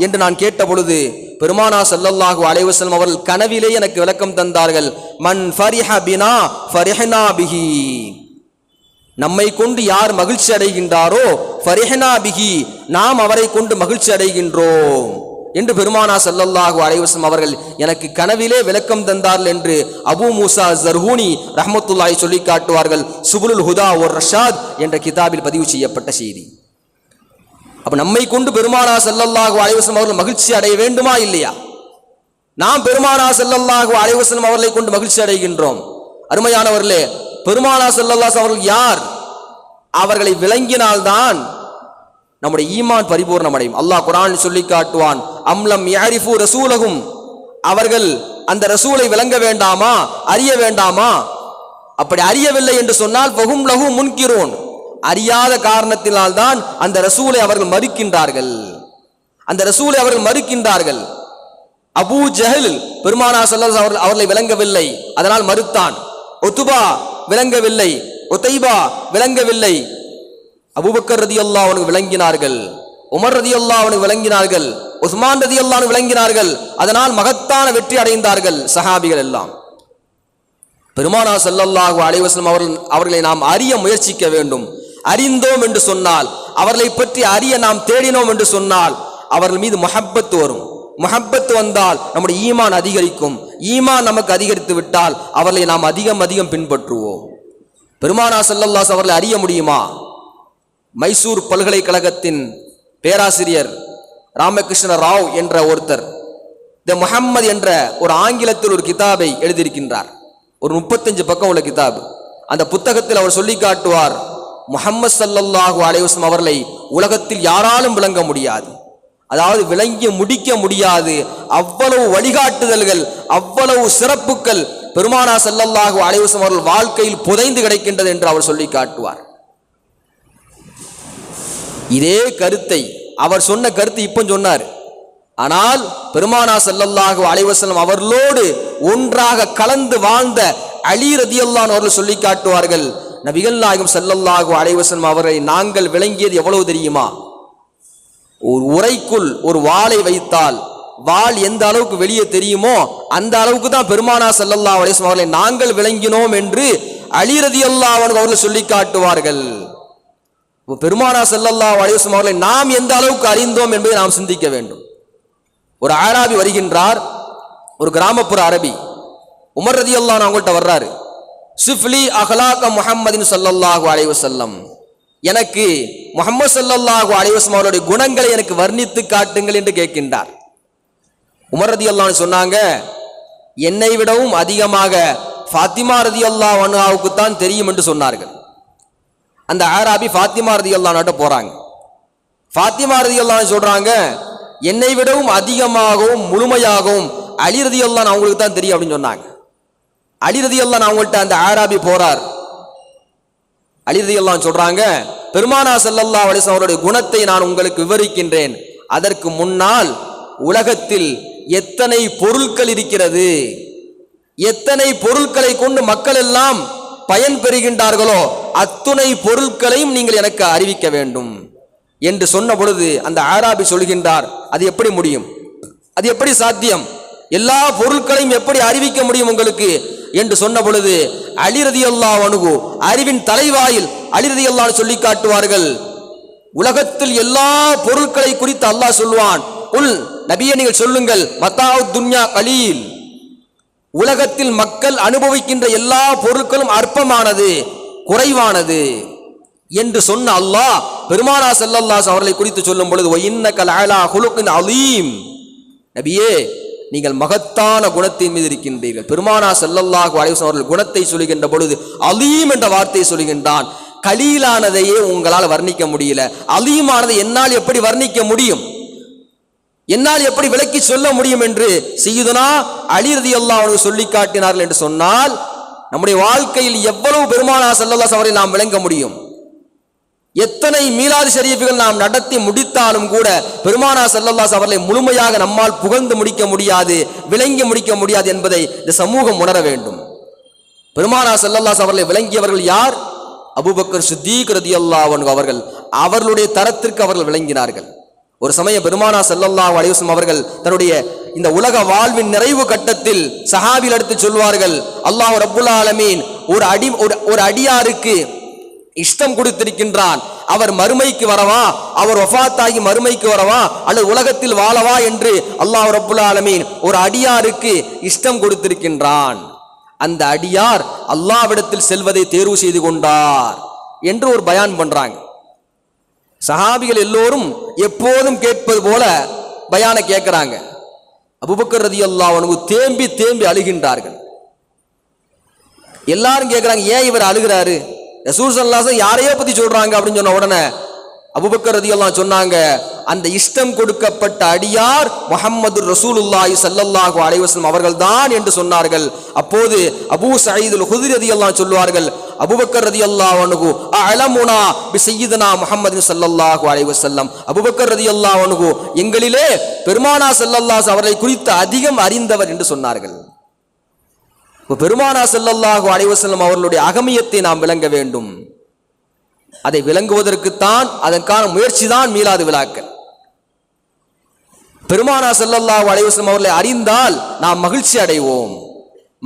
என்று நான் கேட்ட பொழுது பெருமானார் ஸல்லல்லாஹு அலைஹி வஸல்லம் அவர்கள் கனவிலே எனக்கு விளக்கம் தந்தார்கள். மன் ஃபரிஹ பினா ஃபரிஹ்னா பிஹி, நம்மை கொண்டு யார் மகிழ்ச்சி அடைகின்றாரோ ஃபரிஹ்னா பிஹி, நாம் அவரை கொண்டு மகிழ்ச்சி அடைகின்றோம் என்று பெருமானார் ஸல்லல்லாஹு அலைஹி வஸல்லம் அவர்கள் எனக்கு கனவிலே விளக்கம் தந்தார்கள் என்று அபூ மூசா அஸ்-ஸர்ஹூனி ரஹ்மத்துல்லாஹி சொல்லி காட்டுவார்கள். சுபுலுல் ஹுதா வர் ரஷாத் என்ற கிதாபில் பதிவு செய்யப்பட்ட செய்தி. அப்ப நம்மை கொண்டு பெருமானார் ஸல்லல்லாஹு அலைஹி வஸல்லம் அவர்கள் மகிழ்ச்சி அடைய வேண்டுமா இல்லையா? நாம் பெருமானார் ஸல்லல்லாஹு அலைஹி வஸல்லம் அவர்களை கொண்டு மகிழ்ச்சி அடைகின்றோம். அருமையானவர்களே, பெருமானார் ஸல்லல்லாஹு அலைஹி அவர்கள் யார்? அவர்களை விளங்கினால்தான் நம்முடைய ஈமான் பரிபூர்ணம் அடையும். அல்லாஹ் குர்ஆனில் சொல்லி காட்டுவான், அம்லம் யஅரிஃபு ரசூலஹும், அவர்கள் அந்த ரசூலை விளங்க வேண்டாமா, அறிய வேண்டாமா? அப்படி அறியவில்லை என்று சொன்னால் ஃபஹும் லஹு முன்கிரூன், அறியாத காரணத்தினால்தான் அந்த ரசூலை அவர்கள் மறுக்கின்றார்கள். அந்த ரசூலை அவர்கள் மறுக்கின்றார்கள். அபூ ஜஹல் பெருமானார் ஸல்லல்லாஹு அலைஹி வஸல்லம் அவர்களை விளங்கவில்லை, அதனால் மறுத்தான். உத்பா விளங்கவில்லை, உதைபா விளங்கவில்லை. அபூபக்கர் ரலியல்லாஹு அன்ஹு விளங்கினார்கள், உமர் ரலியல்லாஹு அன்ஹு விளங்கினார்கள், உஸ்மான் ரலியல்லாஹு அன்ஹு விளங்கினார்கள். அதனால் மகத்தான வெற்றி அடைந்தார்கள் சஹாபிகள் எல்லாம். பெருமானார் ஸல்லல்லாஹு அலைஹி வஸல்லம் அவர்களை நாம் அறிய முயற்சிக்க வேண்டும். அறிந்தோம் என்று சொன்னால், அவர்களை பற்றி அறிய நாம் தேடினோம் என்று சொன்னால் அவர்கள் மீது முஹப்பத் வரும். முஹப்பத் வந்தால் நம்முடைய ஈமான் அதிகரிக்கும். ஈமான் நமக்கு அதிகரித்து விட்டால் அவர்களை நாம் அதிகம் அதிகம் பின்பற்றுவோம். பெருமானார் ஸல்லல்லாஹு அலைஹி வஸல்லம் அவர்களை அறிய முடியுமா? மைசூர் பல்கலைக்கழகத்தின் பேராசிரியர் ராமகிருஷ்ண ராவ் என்ற ஒருத்தர் த முஹம்மது என்ற ஒரு ஆங்கிலத்தில் ஒரு கிதாபை எழுதியிருக்கின்றார். ஒரு 35 பக்கம் உள்ள கிதாப். அந்த புத்தகத்தில் அவர் சொல்லி காட்டுவார், முஹம்மது ஸல்லல்லாஹு அலைஹி வஸல்லம் அவர்களை உலகத்தில் யாராலும் விளங்க முடியாது. அதாவது விளங்கி முடிக்க முடியாது. அவ்வளவு வழிகாட்டுதல்கள், அவ்வளவு சிறப்புகள் பெருமானார் ஸல்லல்லாஹு அலைஹி வஸல்லம் அவர்கள் வாழ்க்கையில் புதைந்து கிடக்கின்றது என்று அவர் சொல்லி காட்டுவார். இதே கருத்தை அவர் சொன்ன கருத்து இப்ப சொன்னார். ஆனால் பெருமானார் ஸல்லல்லாஹு அலைஹி வஸல்லம் அவர்களோடு ஒன்றாக கலந்து வாழ்ந்த அலி ரலியல்லாஹு அன்ஹு அவர்கள் சொல்லி காட்டுவார்கள், நபிகள் நாயகம் ஸல்லல்லாஹு அலைஹி வஸல்லம் அவர்களை நாங்கள் விளங்கியது எவ்வளவு தெரியுமா? ஒரு உரைக்குள் ஒரு வாளை வைத்தால் வாள் எந்த அளவுக்கு வெளியே தெரியுமோ அந்த அளவுக்கு தான் பெருமானார் ஸல்லல்லாஹு அலைஹி வஸல்லம் அவர்களை நாங்கள் விளங்கினோம் என்று அலி ரலியல்லாஹு அன்ஹு அவர்கள் சொல்லி காட்டுவார்கள். பெருமானார் ஸல்லல்லாஹு அலைஹி வஸல்லம் அவர்களை நாம் எந்த அளவுக்கு அறிந்தோம் என்பதை நாம் சிந்திக்க வேண்டும். ஒரு ஆராபி வருகின்றார், ஒரு கிராமப்புற அரபி. உமர் ரலியல்லாஹு அன்ஹு அவங்கள்ட்ட வர்றாரு. சிஃப்லி அஹ்லாக முஹம்மதின் ஸல்லல்லாஹு அலைஹி வஸல்லம், எனக்கு முஹம்மது ஸல்லல்லாஹு அலைஹி வஸல்லம் அவருடைய குணங்களை எனக்கு வர்ணித்து காட்டுங்கள் என்று கேட்கின்றார். உமர் ரலியல்லாஹு அன்ஹு சொன்னாங்க, என்னை விடவும் அதிகமாக ஃபாத்திமா ரலியல்லாஹு அன்ஹாவுக்கு தான் தெரியும் என்று சொன்னார்கள். அந்த ஆராபி ஃபாத்திமா ரலியல்லாஹு அன்ஹா போறாங்க. ஃபாத்திமா ரலியல்லாஹு அன்ஹா சொல்றாங்க, என்னை விடவும் அதிகமாகவும் முழுமையாகவும் அலி ரலியல்லாஹு அன்ஹு அவங்களுக்கு தான் தெரியும் அப்படின்னு சொன்னாங்க. அலி ரலியல்லாஹு அன்ஹு அவங்கள்ட்ட அந்த ஆராபி போறார். அலி ரலியல்லாஹு அன்ஹு சொல்றாங்க, பெருமானார் ஸல்லல்லாஹு அலைஹி வஸல்லம் அவருடைய குணத்தை நான் உங்களுக்கு விவரிக்கின்றேன். அதற்கு முன்னால் உலகத்தில் எத்தனை பொருட்கள் இருக்கிறது, எத்தனை பொருட்களை கொண்டு மக்கள் எல்லாம் பயன் பெறுகின்றார்களோ அத்துணை பொருட்களையும் நீங்கள் எனக்கு அறிவிக்க வேண்டும் என்று சொன்ன பொழுது அந்த ஆராபி சொல்கின்றார், அது எப்படி முடியும், அது எப்படி சாத்தியம், எல்லா பொருட்களையும் எப்படி அறிவிக்க முடியும் உங்களுக்கு என்று சொன்ன பொழுது அலி ரலியல்லாஹு அன்ஹு அறிவின் தலைவாயில் அலி ரலியல்லாஹு அன்ஹு சொல்லி காட்டுவார்கள், உலகத்தில் எல்லா பொருட்களை குறித்து அல்லாஹ் சொல்வான், உல் நபியே நீங்கள் சொல்லுங்கள், மத்தாஉத் துன்யா கலீல், உலகத்தில் மக்கள் அனுபவிக்கின்ற எல்லா பொருட்களும் அற்பமானது, குறைவானது என்று சொன்ன அல்லாஹ் பெருமானார் ஸல்லல்லாஹு அலைஹி அவர்களை குறித்து சொல்லும் பொழுது வஇன்னக லஅலா குலுகின் அலீம், நபியே நீங்கள் மகத்தான குணத்தின் மீது இருக்கின்றீர்கள். பெருமானார் ஸல்லல்லாஹு அலைஹி வஸல்லம் அவர்கள் குணத்தை சொல்கின்ற பொழுது அலீம் என்ற வார்த்தையை சொல்கின்றான். கலீலானதையே உங்களால் வர்ணிக்க முடியல, அலீமானதை என்னால் எப்படி வர்ணிக்க முடியும், என்னால் எப்படி விளக்கி சொல்ல முடியும் என்று சய்யிதுனா அலி ரலியல்லாஹு அன்ஹு சொல்லி காட்டினார்கள் என்று சொன்னால் நம்முடைய வாழ்க்கையில் எவ்வளவு பெருமானார் ஸல்லல்லாஹு அலைஹி வஸல்லம் நாம் விளங்க முடியும். எத்தனை மீலாது ஷரீஃப்கள் நாம் நடத்தி முடித்தாலும் கூட பெருமானார் ஸல்லல்லாஹு அலைஹி வஸல்லம் அவர்களை முழுமையாக நம்மால் புகழ்ந்து முடிக்க முடியாது, விளங்கி முடிக்க முடியாது என்பதை இந்த சமூகம் உணர வேண்டும். பெருமானார் ஸல்லல்லாஹு அலைஹி அவர்களை விளங்கியவர்கள் யார்? அபூபக்கர் சித்தீக் ரலியல்லாஹு அன்ஹு அவர்கள். அவர்களுடைய தரத்திற்கு அவர்கள் விளங்கினார்கள். ஒரு சமயம் பெருமானார் ஸல்லல்லாஹு அலைஹி வஸல்லம் அவர்கள் தன்னுடைய இந்த உலக வாழ்வின் நிறைவு கட்டத்தில் சஹாபிகள் எடுத்து சொல்வார்கள், அல்லாஹ் ரப்புல் ஆலமீன் ஒரு அடியாருக்கு இஷ்டம் கொடுத்திருக்கின்றான், அவர் மறுமைக்கு வரவா, அவர் வஃபாத்தாகி மறுமைக்கு வரவா அல்லது உலகத்தில் வாழவா என்று அல்லாஹ் ரப்புல் ஆலமீன் ஒரு அடியாருக்கு இஷ்டம் கொடுத்திருக்கின்றான். அந்த அடியார் அல்லாஹ்விடத்தில் செல்வதை தேர்வு செய்து கொண்டார் என்று ஒரு பயான் பண்றாங்க. சஹாபிகள் எல்லோரும் எப்போதும் கேட்பது போல பயான கேட்கிறாங்க. அபூபக்கர் ரலியல்லாஹு அன்ஹு தேம்பி தேம்பி அழுகின்றார்கள். எல்லாரும் கேட்கிறாங்க, ஏன் இவர் அழுகிறாரு, ரசூல் ஸல்லல்லாஹு அலைஹி யாரையோ பத்தி சொல்றாங்க அப்படின்னு சொன்ன உடனே அபூபக்கர் ரலியல்லாஹு அன்ஹு சொன்னாங்க, அந்த இஷ்டம் கொடுக்கப்பட்ட அடியார் முஹம்மது ரசூலுல்லாஹி ஸல்லல்லாஹு அலைஹி வஸல்லம் அவர்கள்தான் என்று சொன்னார்கள். அப்போது அபூ சயீதுல் குத்ரி ரலியல்லாஹு அன்ஹு சொல்வார்கள், அபூபக்கர் ரலியல்லாஹு அன்ஹு அலமுனா பி சய்யிதினா முஹம்மது ஸல்லல்லாஹு அலைஹி வஸல்லம், அபூபக்கர் ரலியல்லாஹு அன்ஹு எங்களிலே பெருமானார் ஸல்லல்லாஹு அலைஹி அவர்களை குறித்து அதிகம் அறிந்தவர் என்று சொன்னார்கள். பெருமானார் ஸல்லல்லாஹு அலைஹி வஸல்லம் அவர்களுடைய அகமியத்தை நாம் விளங்க வேண்டும். அதை விளங்குவதற்குத்தான் அதற்கான முயற்சி தான் மீலாது விழாக்கள். பெருமானார் ஸல்லல்லாஹு அலைஹி வஸல்லம் அவர்களை அறிந்தால் நாம் மகிழ்ச்சி அடைவோம்.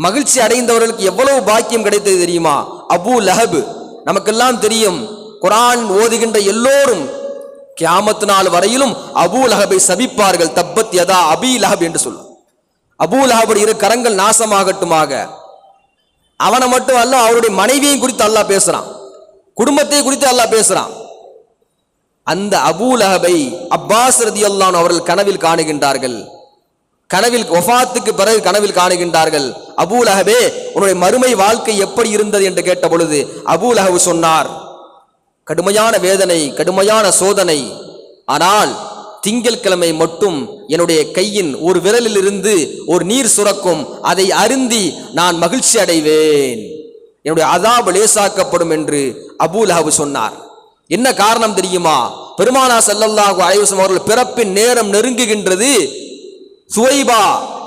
மகிழ்ச்சி அடைந்தவர்களுக்கு எவ்வளவு பாக்கியம் கிடைத்தது தெரியுமா? அபூ லஹப், நமக்கெல்லாம் தெரியும், குர்ஆன் ஓதுகின்ற எல்லோரும் கியாமத் நாள் வரையிலும் அபூ லஹபை சபிப்பார்கள். தப்பத் யதா அபீ லஹப் என்று சொல்லும். அபூ லஹபுடைய இரு கரங்கள் நாசமாகட்டுமாக. அவனை மட்டும் அல்ல, அவருடைய மனைவியை குறித்து அல்லாஹ் பேசுறான், குடும்பத்தை குறித்து அல்லாஹ் பேசுறான். அந்த அபூ லஹபை அப்பாஸ் ரலியல்லாஹு அன்ஹு அவர்கள் கனவில் காணுகின்றார்கள். கனவில் வஃபாத்துக்கு பிறகு கனவில் காணுகின்றார்கள், அபூ லஹபே உன்னுடைய மறுமை வாழ்க்கை எப்படி இருந்தது என்று கேட்ட பொழுது அபூ லஹப் சொன்னார், கடுமையான வேதனை, கடுமையான சோதனை. ஆனால் திங்கட்கிழமை மட்டும் என்னுடைய கையின் ஒரு விரலில் இருந்து ஒரு நீர் சுரக்கும், அதை அருந்தி நான் மகிழ்ச்சி அடைவேன், என்னுடைய அதாபு லேசாக்கப்படும் என்று அபூ லஹப் சொன்னார். என்ன காரணம் தெரியுமா? பெருமானா ஸல்லல்லாஹு அலைஹி வஸல்லம் அவர்கள் பிறப்பின் நேரம் நெருங்குகின்றது. சுவைபா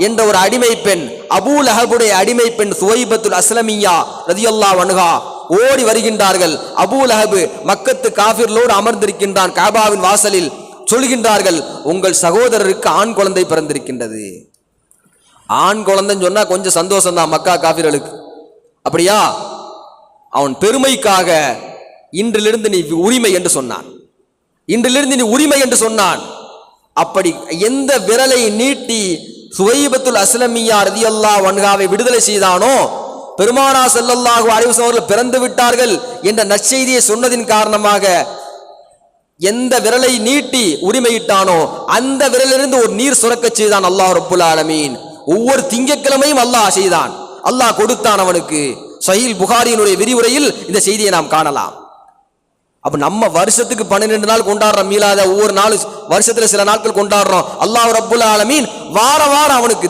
என்ற ஒரு அடிமை பெண், அபூ லஹபுடைய அடிமை பெண் சுவைபத்துல் அஸ்லமியா ரலியல்லாஹு அன்ஹா ஓடி வருகின்றார்கள். அபூ லஹப் மக்கத்து காஃபிர்களோடு அமர்ந்திருக்கின்றான் காபாவின் வாசலில். சொல்கின்றார்கள், உங்கள் சகோதரருக்கு ஆண் குழந்தை பிறந்திருக்கின்றது. ஆண் குழந்தைன்னு சொன்னா கொஞ்சம் சந்தோஷம் தான் மக்கா காஃபிர்களுக்கு. அப்படியா? அவன் பெருமைக்காக இன்றிலிருந்து நீ உரிமை என்று சொன்னான். இன்றிலிருந்து நீ உரிமை என்று சொன்னான். அப்படி எந்த விரலை நீட்டி சுவைபத்துல் அஸ்லமியா ரலியல்லாஹு அன்ஹாவை விடுதலை செய்தானோ, பெருமானா ஸல்லல்லாஹு அலைஹி வஸல்லம் அவர்கள் பிறந்து விட்டார்கள் என்ற நற்செய்தியை சொன்னதின் காரணமாக எந்த விரலை நீட்டி உரிமையிட்டானோ அந்த விரலிலிருந்து ஒரு நீர் சுரக்க செய்தான் அல்லாஹ் ரப்புல் ஆலமீன். ஒவ்வொரு திங்கட்கிழமையும் அல்லாஹ் செய்தான், அல்லாஹ் கொடுத்தான் அவனுக்கு. சஹீஹ் புகாரியினுடைய விரிவுரையில் இந்த செய்தியை நாம் காணலாம். அப்ப நம்ம வருஷத்துக்கு 12 நாள் கொண்டாடுறோம் மீலாத, ஒவ்வொரு நாள் வருஷத்துல சில நாட்கள் கொண்டாடுறோம். அல்லாஹ் ரப்புல் ஆலமீன் வாரம் அவனுக்கு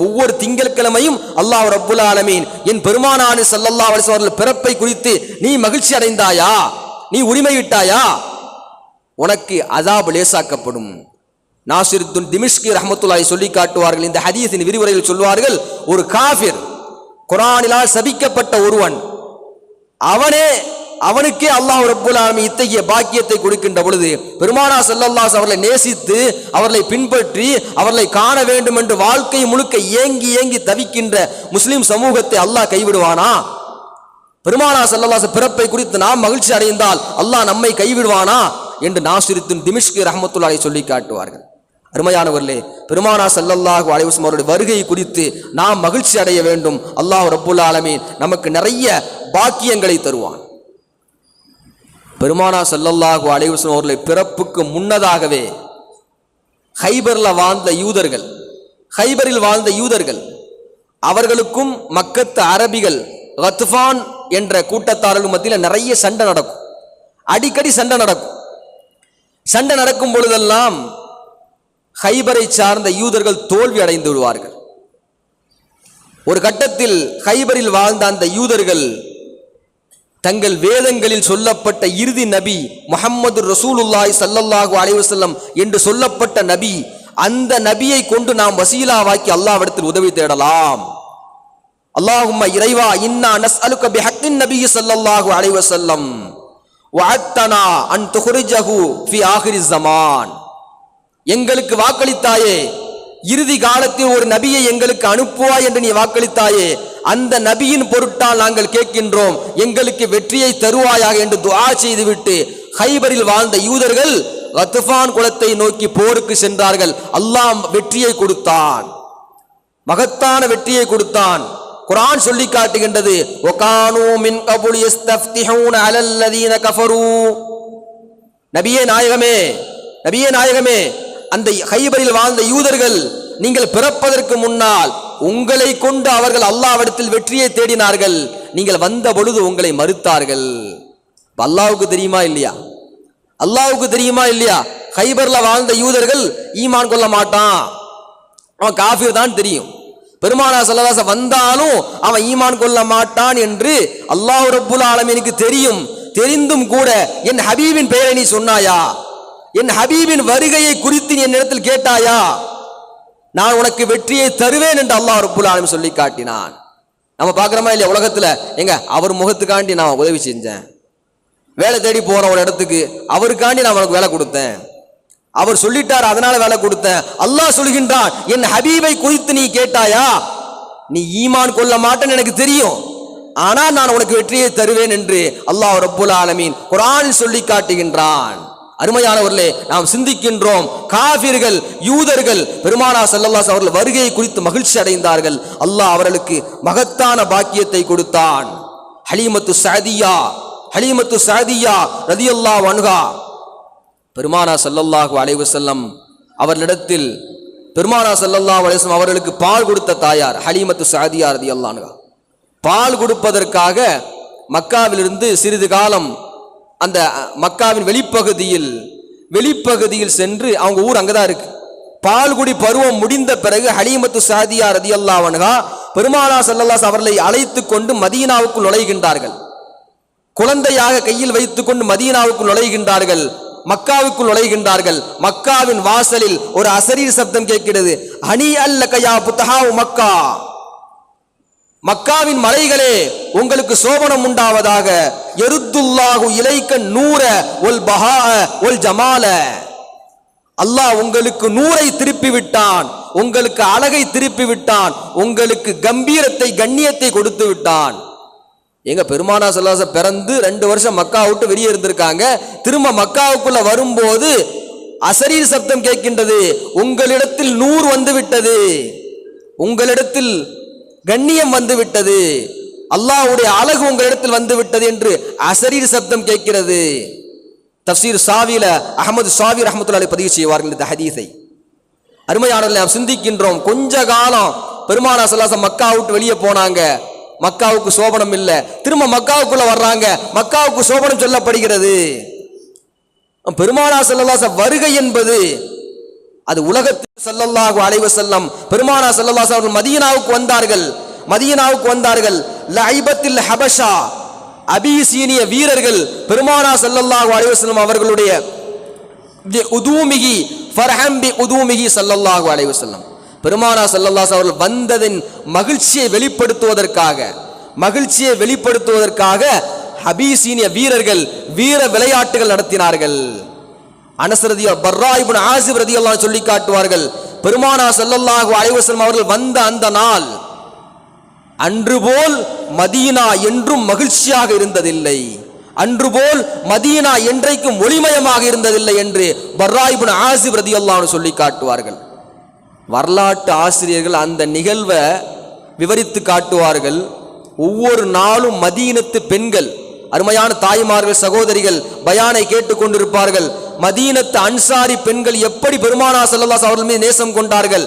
ஒவ்வொரு திங்கட்கிழமையும் அல்லாஹ் ரப்புல் ஆலமீன் என் பெருமானார் ஸல்லல்லாஹு அலைஹி வஸல்லம் பிறப்பை குறித்து நீ மகிழ்ச்சி அடைந்தாயா, நீ உரிமையிட்டாயா, உனக்கு அதாப் லேசாக்கப்படும். நாசிருத்துன் திமிஷ்கி ரஹ்மத்துல்லாஹி சொல்லி காட்டுவார்கள். இந்த ஹதீஸின் விரிவுரையில் சொல்வார்கள், ஒரு காஃபிர், குர்ஆனிலால் சபிக்கப்பட்ட ஒருவன், அவனுக்கே அல்லாஹ் ரப்புல் ஆலமீன் இத்தகைய பாக்கியத்தை கொடுக்கின்ற பொழுது, பெருமானா ஸல்லல்லாஹு அலைஹி அவர்களை நேசித்து அவர்களை பின்பற்றி அவர்களை காண வேண்டும் என்று வாழ்க்கை முழுக்க ஏங்கி தவிக்கின்ற முஸ்லிம் சமூகத்தை அல்லாஹ் கைவிடுவானா? பெருமானா ஸல்லல்லாஹு அலைஹி பிறப்பை குறித்து நாம் மகிழ்ச்சி அடைந்தால் அல்லாஹ் நம்மை கைவிடுவானா என்று நாசிருத்துன் திமிஷ்கி ரஹ்மத்துல்லாஹி சொல்லி காட்டுவார்கள். அருமையானவர்களே, பெருமானா ஸல்லல்லாஹு அலைஹி வஸல்லம் அவருடைய வருகை குறித்து நாம் மகிழ்ச்சி அடைய வேண்டும். அல்லாஹ் ரப்புல் ஆலமீன் நமக்கு நிறைய பாக்கியங்களை தருவான். பெருமானா ஸல்லல்லாஹு அலைஹி வஸல்லம் அவருடைய பிறப்புக்கு முன்னதாகவே ஹைபரில் வாழ்ந்த யூதர்கள் அவர்களுக்கும் மக்கத்து அரபிகள் கத்ஃபான் என்ற கூட்டத்தார்கள் மத்தியில் நிறைய சண்டை நடக்கும். அடிக்கடி சண்டை நடக்கும் பொழுதெல்லாம் ஹைபரை சார்ந்த யூதர்கள் தோல்வி அடைந்து விடுவார்கள். ஒரு கட்டத்தில் ஹைபரில் வாழ்ந்த அந்த யூதர்கள் தங்கள் வேதங்களில் சொல்லப்பட்ட இறுதி நபி முஹம்மது ரசூலுல்லாஹி ஸல்லல்லாஹு அலைஹி வஸல்லம் என்று சொல்லப்பட்ட நபி, அந்த நபியை கொண்டு நாம் வசீலாவாக்கி அல்லாஹ்விடத்தில் உதவி தேடலாம். அல்லாஹும்ம இறைவா, இன்னா நஸ்அலுக பிஹக்கின் நபி ஸல்லல்லாஹு அலைஹி வஸல்லம் வஅத்தனா அன் துஹ்ரிஜஹு ஃபி ஆகிரிஸ் ஸமான். எங்களுக்கு வாக்களித்தாயே, இறுதி காலத்தில் ஒரு நபியை எங்களுக்கு அனுப்புவாய் என்று நீ வாக்களித்தாயே, அந்த நபியின் பொருட்டால் நாங்கள் கேட்கின்றோம், எங்களுக்கு வெற்றியை தருவாயாக என்று துஆ செய்துவிட்டு ஹைபரில் வாழ்ந்த யூதர்கள் கத்ஃபான் குலத்தை நோக்கி போருக்கு சென்றார்கள். அல்லாஹ் வெற்றியை கொடுத்தான், மகத்தான வெற்றியை கொடுத்தான். குர்ஆன் சொல்லி காட்டுகின்றது, வகானூ மின் கபுல் யஸ்தஃப்திஹூன அலல்லதீன கஃபரூ. நபியே நாயகமே, அந்த ஹைபரில் வாழ்ந்த யூதர்கள் நீங்கள் பிறப்பதற்கு முன்னால் உங்களை கொண்டு அவர்கள் அல்லாஹ்விடத்தில் வெற்றியை தேடினார்கள், நீங்கள் வந்த பொழுது உங்களை மறுத்தார்கள். அல்லாஹ்வுக்கு தெரியுமா இல்லையா? ஹைபர்ல வாழ்ந்த யூதர்கள் ஈமான் கொள்ள மாட்டான், அவன் காஃபிர் தான் தெரியும். பெருமானா ஸல்லல்லாஹு அலைஹி வஸல்லம் வந்தாலும் அவன் ஈமான் கொள்ள மாட்டான் என்று அல்லாஹ் ரப்புல் ஆலமீனுக்கு தெரியும். தெரிந்தும் கூட என் ஹபீபின் பெயரை நீ சொன்னாயா, என் ஹபீபின் வருகையை குறித்து நீ என்னிடத்தில் கேட்டாயா, நான் உனக்கு வெற்றியை தருவேன் என்று அல்லாஹ் ரப்புல் ஆலமீன் சொல்லி காட்டினான். நம்ம பார்க்குறோமா இல்லையா உலகத்தில்? அவர் முகத்துக்காண்டி நான் உதவி செஞ்சேன், வேலை தேடி போற ஒரு இடத்துக்கு அவருக்காண்டி நான் உனக்கு வேலை கொடுத்தேன், அவர் சொல்லிட்டார் அதனால வேலை கொடுத்தேன். அல்லாஹ் சொல்கின்றான், என் ஹபீபை குறித்து நீ கேட்டாயா, நீ ஈமான் கொள்ள மாட்டேன்னு எனக்கு தெரியும், ஆனால் நான் உனக்கு வெற்றியை தருவேன் என்று அல்லாஹ் ரப்புல் ஆலமீன் குர்ஆனில் சொல்லி காட்டுகின்றான். அருமையானவர்களே, நாம் சிந்திக்கின்றோம், காஃபிர்கள் யூதர்கள் பெருமானா ஸல்லல்லாஹு அலைஹி அவர்கள் வருகையை குறித்து மகிழ்ச்சி அடைந்தார்கள். அல்லாஹ் அவர்களுக்கு மகத்தான பாக்கியத்தை கொடுத்தான். ஹலீமத்து சஅதியா ரலியல்லாஹு அன்ஹா பெருமானா ஸல்லல்லாஹு அலைஹி வஸல்லம் அவர்களிடத்தில் பெருமானா ஸல்லல்லாஹு அலைஹி வஸல்லம் அவர்களுக்கு பால் கொடுத்த தாயார் ஹலீமத்து சஅதியா ரலியல்லாஹு அன்ஹா. பால் கொடுப்பதற்காக மக்காவிலிருந்து சிறிது காலம் அந்த மக்காவின் வெளிப்பகுதியில் சென்று, அவங்க ஊர் அங்கதான் இருக்கு. பால்குடி பருவம் முடிந்த பிறகு ஹலீமத்து சாதியா ரதியல்லாஹு அன்ஹா பெருமானார் ஸல்லல்லாஹு அலைஹி அவர்களை அழைத்து கொண்டு மதீனாவுக்குள் நுழைகின்றார்கள். குழந்தையாக கையில் வைத்துக் கொண்டு மதீனாவுக்குள் நுழைகின்றார்கள், மக்காவுக்குள் நுழைகின்றார்கள். மக்காவின் வாசலில் ஒரு அசரீர் சப்தம் கேட்கிறது. ஹனி அல்லக யா புத்தஹாவு மக்கா, மக்காவின் மலைகளே உங்களுக்கு சோபனம் உண்டாவதாக. யருத்துல்லாஹு இலைக்க நூர ஒல் பஹா ஒல் ஜமால, அல்லாஹ் உங்களுக்கு நூரை திருப்பி விட்டான், உங்களுக்கு அழகை திருப்பி விட்டான், உங்களுக்கு கம்பீரத்தை கண்ணியத்தை கொடுத்து விட்டான். எங்க பெருமானார் ஸல்லல்லாஹு அலைஹி பிறந்து 2 வருஷம் மக்கா விட்டு வெளியே இருந்திருக்காங்க. திரும்ப மக்காவுக்குள்ள வரும்போது அசரீர் சப்தம் கேட்கின்றது. உங்களிடத்தில் நூறு வந்து விட்டது, உங்களிடத்தில் கண்ணியம் வந்து விட்டது, அல்லாஹ்வுடைய அழகு உங்களிடத்தில் வந்து விட்டது என்று அசரீர் சப்தம் கேட்கிறது. தஃப்சீர் சாவில அஹமது சாவி ரஹ்மத்துல்லாஹி பதிவு செய்வார்கள் இந்த ஹதீஸை. அருமையானவர்களே, நாம் சிந்திக்கின்றோம், கொஞ்ச காலம் பெருமானார் ஸல்லல்லாஹு அலைஹி மக்கா விட்டு வெளியே போனாங்க, மக்காவுக்கு சோபனம் இல்லை. திரும்ப மக்காவுக்குள்ள வர்றாங்க, மக்காவுக்கு சோபனம் சொல்லப்படுகிறது. பெருமானார் ஸல்லல்லாஹு அலைஹி வருகை என்பது அது உலகத்தில் ஸல்லல்லாஹு அலைஹி வஸல்லம் பெருமானார் ஸல்லல்லாஹு அலைஹி அவர்கள் மதீனாவுக்கு வந்தார்கள். லைபத்தில் ஹபஷா, அபிசீனிய வீரர்கள் பெருமானார் ஸல்லல்லாஹு அலைஹி வஸல்லம் அவர்களுடைய உதூமிகி ஃபர்ஹம் பி உதூமிகி ஸல்லல்லாஹு அலைஹி வஸல்லம் பெருமானார் ஸல்லல்லாஹு அலைஹி அவர்கள் வந்ததின் மகிழ்ச்சியை வெளிப்படுத்துவதற்காக அபிசீனிய வீரர்கள் வீர விளையாட்டுகள் நடத்தினார்கள். அனஸ் பர்ரா இப்னு ஆசிப் ரலியல்லாஹு அன்ஹு சொல்லி காட்டுவார்கள், பெருமானார் ஸல்லல்லாஹு அலைஹி வஸல்லம் அவர்கள் வந்த அந்த நாள் அன்று போல் மதீனா என்றும் மகிழ்ச்சியாக இருந்ததில்லை, அன்று போல் மதீனா என்றைக்கும் ஒளிமயமாக இருந்ததில்லை என்று பர்ரா இப்னு ஆசிப் ரலியல்லாஹு அன்ஹு சொல்லி காட்டுவார்கள். வரலாற்று ஆசிரியர்கள் அந்த நிகழ்வை விவரித்து காட்டுவார்கள். ஒவ்வொரு நாளும் மதீனத்து பெண்கள், அருமையான தாய்மார்கள், சகோதரிகள் பயானை கேட்டுக்கொண்டிருப்பார்கள். மதீனத்து அன்சாரி பெண்கள் எப்படி பெருமானார் ஸல்லல்லாஹு அலைஹி அவர்கள் மீது நேசம் கொண்டார்கள்.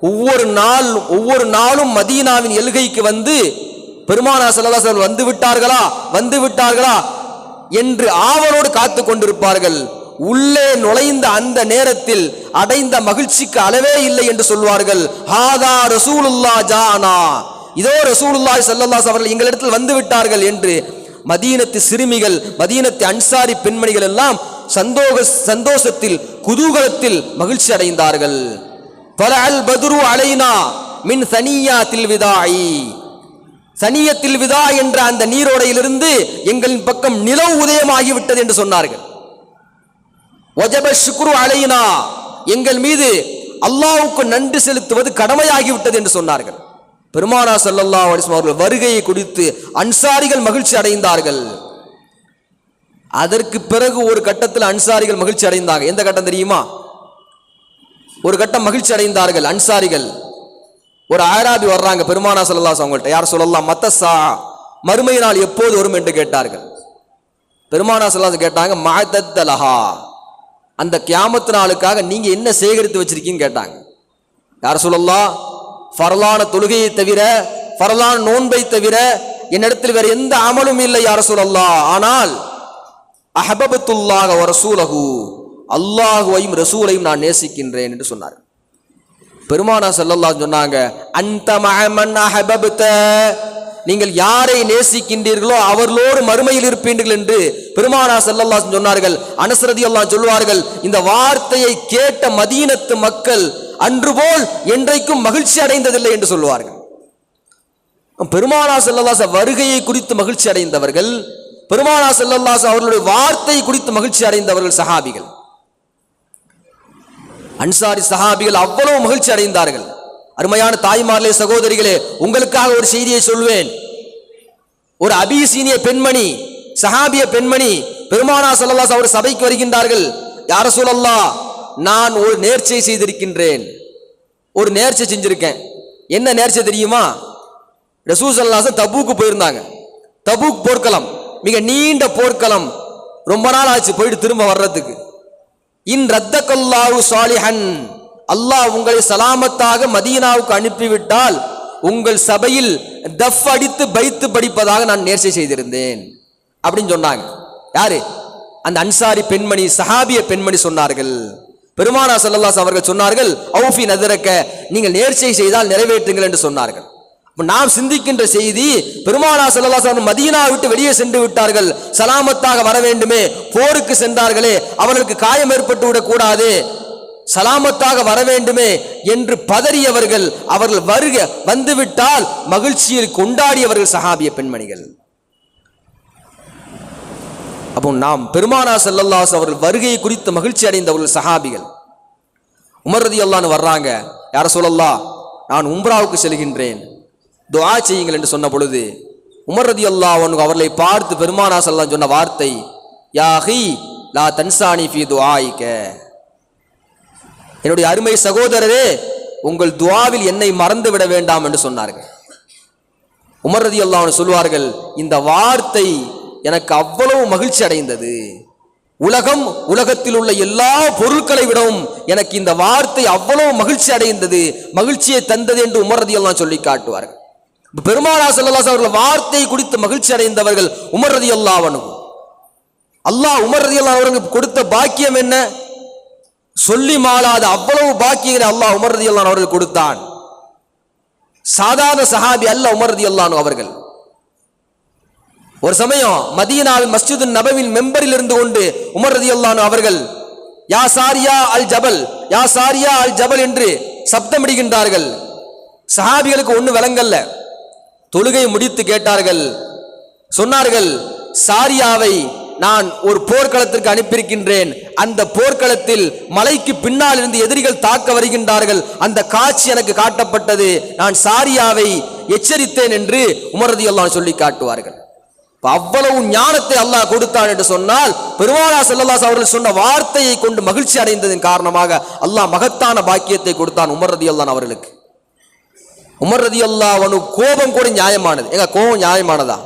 ஒவ்வொரு நாளும் மதீனாவின் எல்கைக்கு வந்து பெருமானார் ஸல்லல்லாஹு அலைஹி வந்து விட்டார்களா என்று ஆவலோடு காத்து கொண்டிருப்பார்கள். உள்ளே நுழைந்த அந்த நேரத்தில் அடைந்த மகிழ்ச்சிக்கு அளவே இல்லை என்று சொல்வார்கள். ஹாதா ரசூலுல்லாஹ் ஜானா, இதோ ரசூலுல்லாஹி ஸல்லல்லாஹு அலைஹி அவர்கள் எங்களிடத்தில் வந்து விட்டார்கள் என்று மதீனத்து சிறுமிகள், மதீனத்து அன்சாரி பெண்மணிகள் எல்லாம் சந்தோஷத்தில் குதூகலத்தில் மகிழ்ச்சி அடைந்தார்கள். ஃபலஅல் பத்ரு அலைனா மின் சனியாத்தில் விதாஇ, சனியத்தில் விதா என்ற அந்த நீரோடையிலிருந்து எங்களின் பக்கம் நிலவு உதயமாகிவிட்டது என்று சொன்னார்கள். வஜப ஷுக்ரு அலைனா, எங்கள் மீது அல்லாஹ்வுக்கு நன்றி செலுத்துவது கடமையாகிவிட்டது என்று சொன்னார்கள். பெருமானார் ஸல்லல்லாஹு அலைஹி வஸல்லம் அவர்கள் வருகையை குறித்து அன்சாரிகள் மகிழ்ச்சி அடைந்தார்கள். அதற்கு பிறகு ஒரு கட்டத்தில் அன்சாரிகள் மகிழ்ச்சி அடைந்தாங்க. எந்த கட்டம் தெரியுமா? ஒரு கட்டம் மகிழ்ச்சி அடைந்தார்கள் அன்சாரிகள். ஒரு ஆராபி வர்றாங்க பெருமானார் ஸல்லல்லாஹு அலைஹி அவங்கள்ட்ட, யார் சொல்லலாம் மத்தஸா, மறுமை நாள் எப்போது வரும் என்று கேட்டார்கள். பெருமானார் ஸல்லல்லாஹு அலைஹி கேட்டாங்க, மஅதத்தலஹா, அந்த கியாமத் நாளுக்காக நீங்க என்ன சேகரித்து வச்சிருக்கீங்கன்னு கேட்டாங்க. யார் சொல்லலாம், ஃபர்லான தொழுகையை தவிர, ஃபர்லான நோன்பை தவிர என்னிடத்தில் வேற எந்த அமலும் இல்லை யார் சொல்லலாம். ஆனால் அஹபபத்துல்லாஹ வ ரசூலஹு, அல்லாஹுவையும் ரசூலையும் நான் நேசிக்கின்றேன் என்று சொன்னார். பெருமானார் ஸல்லல்லாஹு அலைஹி சொன்னாங்க, அன்த மஅமன் அஹபப்த, நீங்கள் யாரை நேசிக்கின்றீர்களோ அவர்களோடு மறுமையில் இருப்பீர்கள் என்று பெருமானார் ஸல்லல்லாஹு அலைஹி சொன்னார்கள். அனஸ் ரலியல்லாஹு அன்ஹு சொல்வார்கள், இந்த வார்த்தையை கேட்ட மதீனத்து மக்கள் அன்று போல் என்றைக்கும் மகிழ்ச்சி அடைந்ததில்லை என்று சொல்வார்கள். பெருமானார் ஸல்லல்லாஹு அலைஹி வருகையை குறித்து மகிழ்ச்சி அடைந்தவர்கள், பெருமானார் ஸல்லல்லாஹு அலைஹி அவர்களுடைய வார்த்தை குறித்து மகிழ்ச்சி அடைந்தவர்கள் சஹாபிகள், அன்சாரி சஹாபிகள் அவ்வளவு மகிழ்ச்சி அடைந்தார்கள். அருமையான தாய்மார்களே, சகோதரிகளே, உங்களுக்காக ஒரு செய்தியை சொல்வேன். ஒரு அபிசீனிய பெண்மணி, சஹாபிய பெண்மணி பெருமானார் ஸல்லல்லாஹு அலைஹி அவர் சபைக்கு வருகின்றார்கள். யா ரசூலல்லாஹ், நான் ஒரு நேர்ச்சை செய்திருக்கின்றேன், ஒரு நேர்ச்சை செஞ்சிருக்கேன். என்ன நேர்ச்சை தெரியுமா? ரசூல் ஸல்லல்லாஹு அலைஹி தபூக்கு போயிருந்தாங்க. தபூக் போர்க்களம் மிக நீண்ட போர்க்களம், ரொம்ப நாள் ஆச்சு போயிட்டு திரும்ப வர்றதுக்கு. இன் ரத்தக்கல்லாஹு சாலிஹன், அல்லாஹ் உங்களை சலாமத்தாக மதீனாவுக்கு அனுப்பிவிட்டால் உங்கள் சபையில் தஃப் அடித்து பைத்து படிப்பதாக நான் நேர்ச்சை செய்திருந்தேன் அப்படின்னு சொன்னாங்க. யாரு? அந்த அன்சாரி பெண்மணி, சஹாபிய பெண்மணி சொன்னார்கள், பெருமானார் ஸல்லல்லாஹு அலைஹி அவர்கள் சொன்னார்கள், அவுஃபி நதரக்க, நீங்கள் நேர்ச்சை செய்தால் நிறைவேற்றுங்கள் என்று சொன்னார்கள். நாம் சிந்திக்கின்ற செய்தி, பெருமானார் ஸல்லல்லாஹு அலைஹி வஸல்லம் மதீனா விட்டு வெளியே சென்று விட்டார்கள், சலாமத்தாக வர வேண்டுமே, போருக்கு சென்றார்களே, அவர்களுக்கு காயம் ஏற்பட்டு விடக் கூடாது, சலாமத்தாக வர வேண்டுமே என்று பதறியவர்கள், அவர்கள் வருக வந்துவிட்டால் மகிழ்ச்சியில் கொண்டாடியவர்கள் சஹாபிய பெண்மணிகள். அப்போ நாம் பெருமானார் ஸல்லல்லாஹு அலைஹி அவர்கள் வருகையை குறித்து மகிழ்ச்சி அடைந்தவர்கள் சஹாபிகள். உமர் ரலியல்லாஹு அன்ஹு வர்றாங்க, யா ரசூலல்லாஹ், நான் உம்ராவுக்கு செல்கின்றேன், துஆ செய்யுங்கள் என்று சொன்ன பொழுது உமர் ரலியல்லாஹு அன்ஹு அவர்களை பார்த்து பெருமானார் ஸல்லல்லாஹு அலைஹி சொன்ன வார்த்தை, யா அஹி லா தன்சானி ஃபீ துஆயிக, என்னுடைய அருமை சகோதரரே, உங்கள் துஆவில் என்னை மறந்து விட வேண்டாம் என்று சொன்னார்கள். உமர் ரலியல்லாஹு அன்ஹு சொல்வார்கள், இந்த வார்த்தை எனக்கு அவ்வளவு மகிழ்ச்சி அடைந்தது, உலகத்தில் உள்ள எல்லா பொருட்களை விடவும் எனக்கு இந்த வார்த்தை அவ்வளவு மகிழ்ச்சி அடைந்தது, மகிழ்ச்சியை தந்தது என்று உமர் ரலியல்லாஹு அன்ஹு சொல்லி காட்டுவார்கள். பெருமானார் ஸல்லல்லாஹு அலைஹி அவர்கள் வார்த்தை குறித்து மகிழ்ச்சி அடைந்தவர்கள் உமர் ரலியல்லாஹு அன்ஹு. அல்லாஹ் உமர் ரலியல்லாஹு அன்ஹு அவர்களுக்கு கொடுத்த பாக்கியம் என்ன? சொல்லி மாளாத அவ்வளவு பாக்கியங்களை அல்லாஹ் உமர் ரலியல்லாஹு அன்ஹு அவர்கள் கொடுத்தான். சாதாரண சஹாபி அல்ல உமர் ரலியல்லாஹு அன்ஹு அவர்கள். ஒரு சமயம் மதீனாவில் மஸ்ஜிது நபவியின் மெம்பரில் இருந்து கொண்டு உமர் ரலியல்லாஹு அன்ஹு அவர்கள் யா சாரியா அல் ஜபல், யா சாரியா அல் ஜபல் என்று சப்தமிடுகின்றார்கள். சஹாபிகளுக்கு ஒண்ணு விளங்கல்ல. தொழுகை முடித்து கேட்டார்கள், சொன்னார்கள், சாரியாவை நான் ஒரு போர்க்களத்திற்கு அனுப்பியிருக்கின்றேன், அந்த போர்க்களத்தில் மலைக்கு பின்னால் இருந்து எதிரிகள் தாக்க வருகின்றார்கள், அந்த காட்சி எனக்கு காட்டப்பட்டது, நான் சாரியாவை எச்சரித்தேன் என்று உமர் ரலியல்லாஹு அன்ஹு சொல்லி காட்டுவார்கள். அவ்வளவு ஞானத்தை அல்லாஹ் கொடுத்தான் என்று சொன்னால், பெருமானார் ஸல்லல்லாஹு அலைஹி அவர்கள் சொன்ன வார்த்தையை கொண்டு மகிழ்ச்சி அடைந்ததன் காரணமாக அல்லாஹ் மகத்தான பாக்கியத்தை கொடுத்தான் உமர் ரலியல்லாஹு அன்ஹு அவர்களுக்கு. உமர் ரலியல்லாஹு அன்ஹு கோபம் கூட நியாயமானது. எங்க கோபம் நியாயமானதா?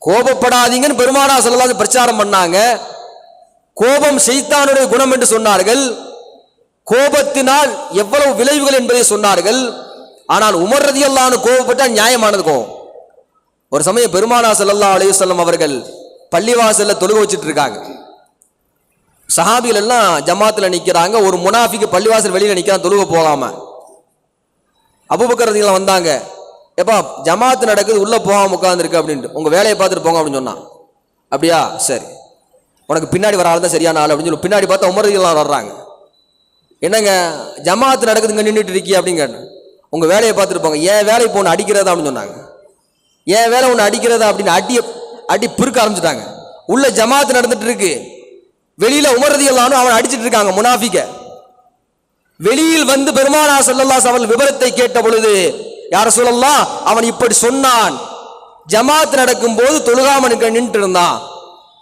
கோபப்படாதீங்கன்னு பெருமானார் ஸல்லல்லாஹு அலைஹி பிரச்சாரம் பண்ணாங்க. கோபம் ஷைத்தானுடைய குணம் என்று சொன்னார்கள். கோபத்தினால் எவ்வளவு விளைவுகள் என்பதை சொன்னார்கள். ஆனால் உமர் ரலியல்லாஹு அன்ஹு கோபப்பட்டால் நியாயமானது கோபம். ஒரு சமயம் பெருமானார் ஸல்லல்லாஹு அலைஹி வஸல்லம் அவர்கள் பள்ளிவாசல்ல தொழுகை வச்சிட்டு இருக்காங்க. சஹாபிகள் எல்லாம் ஜமாத்துல நிக்கிறாங்க. ஒரு முனாஃபிக் பள்ளிவாசல் வெளியில நிக்கிறான் தொழுகை போகாம. அபூபக்கர் ரலியல்லாஹு வந்தாங்க, எப்பா ஜமாத்து நடக்குது, உள்ள போகாம உட்கார்ந்துருக்கு அப்படின்ட்டு, உங்க வேலையை பார்த்துட்டு போங்க அப்படின்னு சொன்னான். அப்படியா, சரி, உனக்கு பின்னாடி வர ஆள் தான் சரியான ஆள் அப்படின்னு சொல்லி பின்னாடி பார்த்தா உமர் ரலியல்லாஹு வர்றாங்க. என்னங்க ஜமாத்து நடக்குதுங்க, நின்றுட்டு இருக்கிய அப்படின்னு கேட்டேன். உங்க வேலையை பார்த்துட்டு போங்க. ஏன் வேலை இப்போ ஒன்று அடிக்கிறதா அப்படின்னு சொன்னாங்க. ஏன் வேலை ஒன்று அடிக்கிறதா அப்படின்னு அடி பிறுக்க ஆரம்பிச்சுட்டாங்க. உள்ள ஜமாத்து நடந்துட்டு இருக்கு, வெளியில உமர் ரலியல்லாஹு அன்ஹு அவன் அடிச்சிட்டு இருக்காங்க முனாஃபிக. வெளியில் வந்து பெருமானார் ஸல்லல்லாஹு அலைஹி வஸல்லம் விபரத்தை கேட்ட பொழுது, யா ரசூலல்லாஹ், அவன் இப்படி சொன்னான், ஜமாத் நடக்கும் போது தொழுகாம நின்று இருந்தான்.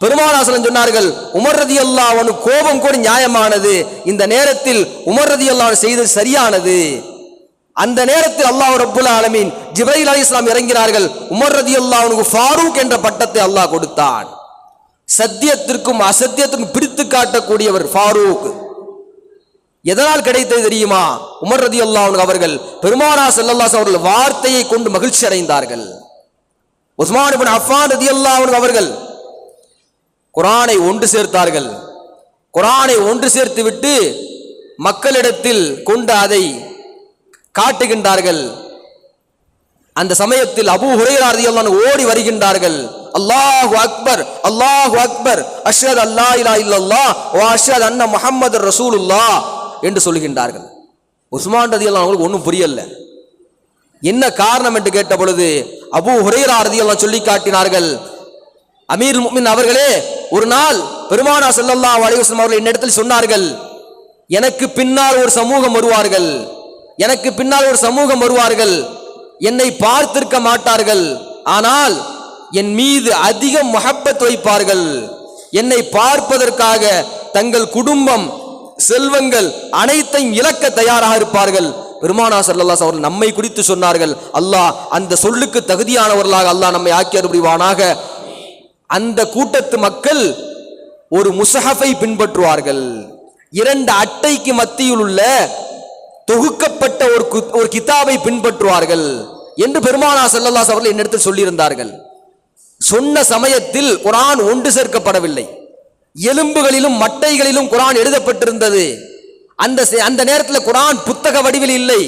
பெருமானார் ஸல்லல்லாஹு அலைஹி சொன்னார்கள், உமர் ரலியல்லாஹு அன்ஹு கோபம் கூட நியாயமானது, இந்த நேரத்தில் உமர் ரலியல்லாஹு அன்ஹு செய்தது சரியானது. அந்த நேரத்தில் அல்லாஹ் ரப்புல் ஆலமீன் ஜிப்ரீல் அலைஹிஸ்ஸலாம் இறங்கினார்கள். உமர் ரலியல்லாஹு அன்ஹு ஃபாரூக் என்ற பட்டத்தை அல்லாஹ் கொடுத்தான். சத்தியத்திற்கும் அசத்தியத்திற்கும் பிடித்து காட்டக்கூடியவர் ஃபாரூக். எதனால் கிடைத்தது தெரியுமா? உமர் ரலியல்லாஹு அன்ஹு அவர்கள் பெருமானார் ஸல்லல்லாஹு அலைஹி அவர்கள் வார்த்தையை கொண்டு மகிழ்ச்சி அடைந்தார்கள். உஸ்மான் இப்னு அஃபான் ரலியல்லாஹு அன்ஹு அவர்கள் குர்ஆனை ஒன்று சேர்த்தார்கள். குர்ஆனை ஒன்று சேர்த்து விட்டு மக்களிடத்தில் கொண்டு அதை காட்டுகின்றார்கள். அந்த சமயத்தில் அபூ ஹுரைரா ரலியல்லாஹு அன்ஹு ஓடி வருகின்றார்கள். அல்லாஹு அக்பர், அல்லாஹு அக்பர், அஷ்ஹது அல்லா இலாஹா இல்லல்லாஹ் வ அஷ்ஹது அன்ன முஹம்மதுர் ரசூலுல்லாஹ் என்று சொல்கின்றார்கள். உஸ்மான் ரலியல்லாஹு அன்ஹு ஒன்றும் புரியல. என்ன காரணம் என்று கேட்ட பொழுது அபூ ஹுரைரா ரலியல்லாஹு அன்ஹு சொல்லி காட்டினார்கள், அமீர் முஃமின் அவர்களே, ஒரு நாள் பெருமானார் ஸல்லல்லாஹு அலைஹி வஸல்லம் அவர்கள் என்னிடத்தில் சொன்னார்கள், எனக்கு பின்னால் ஒரு சமூகம் வருவார்கள், எனக்கு பின்னால் ஒரு சமூகம் வருவார்கள், என்னை பார்த்திருக்க மாட்டார்கள், ஆனால் என் மீது அதிக முஹப்பத் வைப்பார்கள், என்னை பார்ப்பதற்காக தங்கள் குடும்பம் செல்வங்கள் அனைத்தையும் இழக்க தயாராக இருப்பார்கள். பெருமானார் ஸல்லல்லாஹு அலைஹி அவர்கள் நம்மை குறித்து சொன்னார்கள், அல்லாஹ் அந்த சொல்லுக்கு தகுதியானவர்களாக அல்லாஹ் நம்மை ஆக்கி அருள்புரிவானாக. அந்த கூட்டத்து மக்கள் ஒரு முஸ்ஹஃபை பின்பற்றுவார்கள், இரண்டு அட்டைக்கு மத்தியில் உள்ள தொகுக்கப்பட்ட ஒரு கிதாபை பின்பற்றுவார்கள் என்று பெருமானார் ஸல்லல்லாஹு அலைஹி அவர்கள் என்னிடத்தில் சொல்லியிருந்தார்கள். சொன்ன சமயத்தில் குர்ஆன் ஒன்று சேர்க்கப்படவில்லை. எலும்புகளிலும் மட்டைகளிலும் குர்ஆன் எழுதப்பட்டிருந்தது. அந்த நேரத்தில் குர்ஆன் புத்தக வடிவில் இல்லை.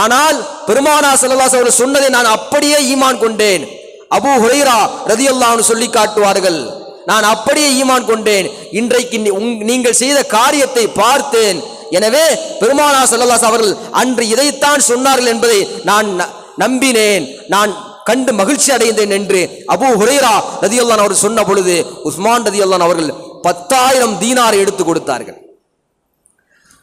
ஆனால் பெருமானார் ஸல்லல்லாஹு அலைஹி வஸல்லம் சொன்னதை நான் அப்படியே ஈமான் கொண்டேன். அபூ ஹுரைரா ரலியல்லாஹு அன்ஹு சொல்லி காட்டுவார்கள், நான் அப்படியே ஈமான் கொண்டேன். இன்றைக்கு நீங்கள் செய்த காரியத்தை பார்த்தேன். எனவே பெருமானார் ஸல்லல்லாஹு அலைஹி வஸல்லம் அவர்கள் அன்று இதைத்தான் சொன்னார்கள் என்பதை நான் நம்பினேன், நான் கண்டு மகிழ்ச்சி அடைந்தேன் என்று அபூ ஹுரைரா ரலியல்லாஹு அன்ஹு அவர்கள் சொன்ன பொழுது உஸ்மான் ரலியல்லாஹு அன்ஹு அவர்கள் 10,000 தீனார் எடுத்து கொடுத்தார்கள்.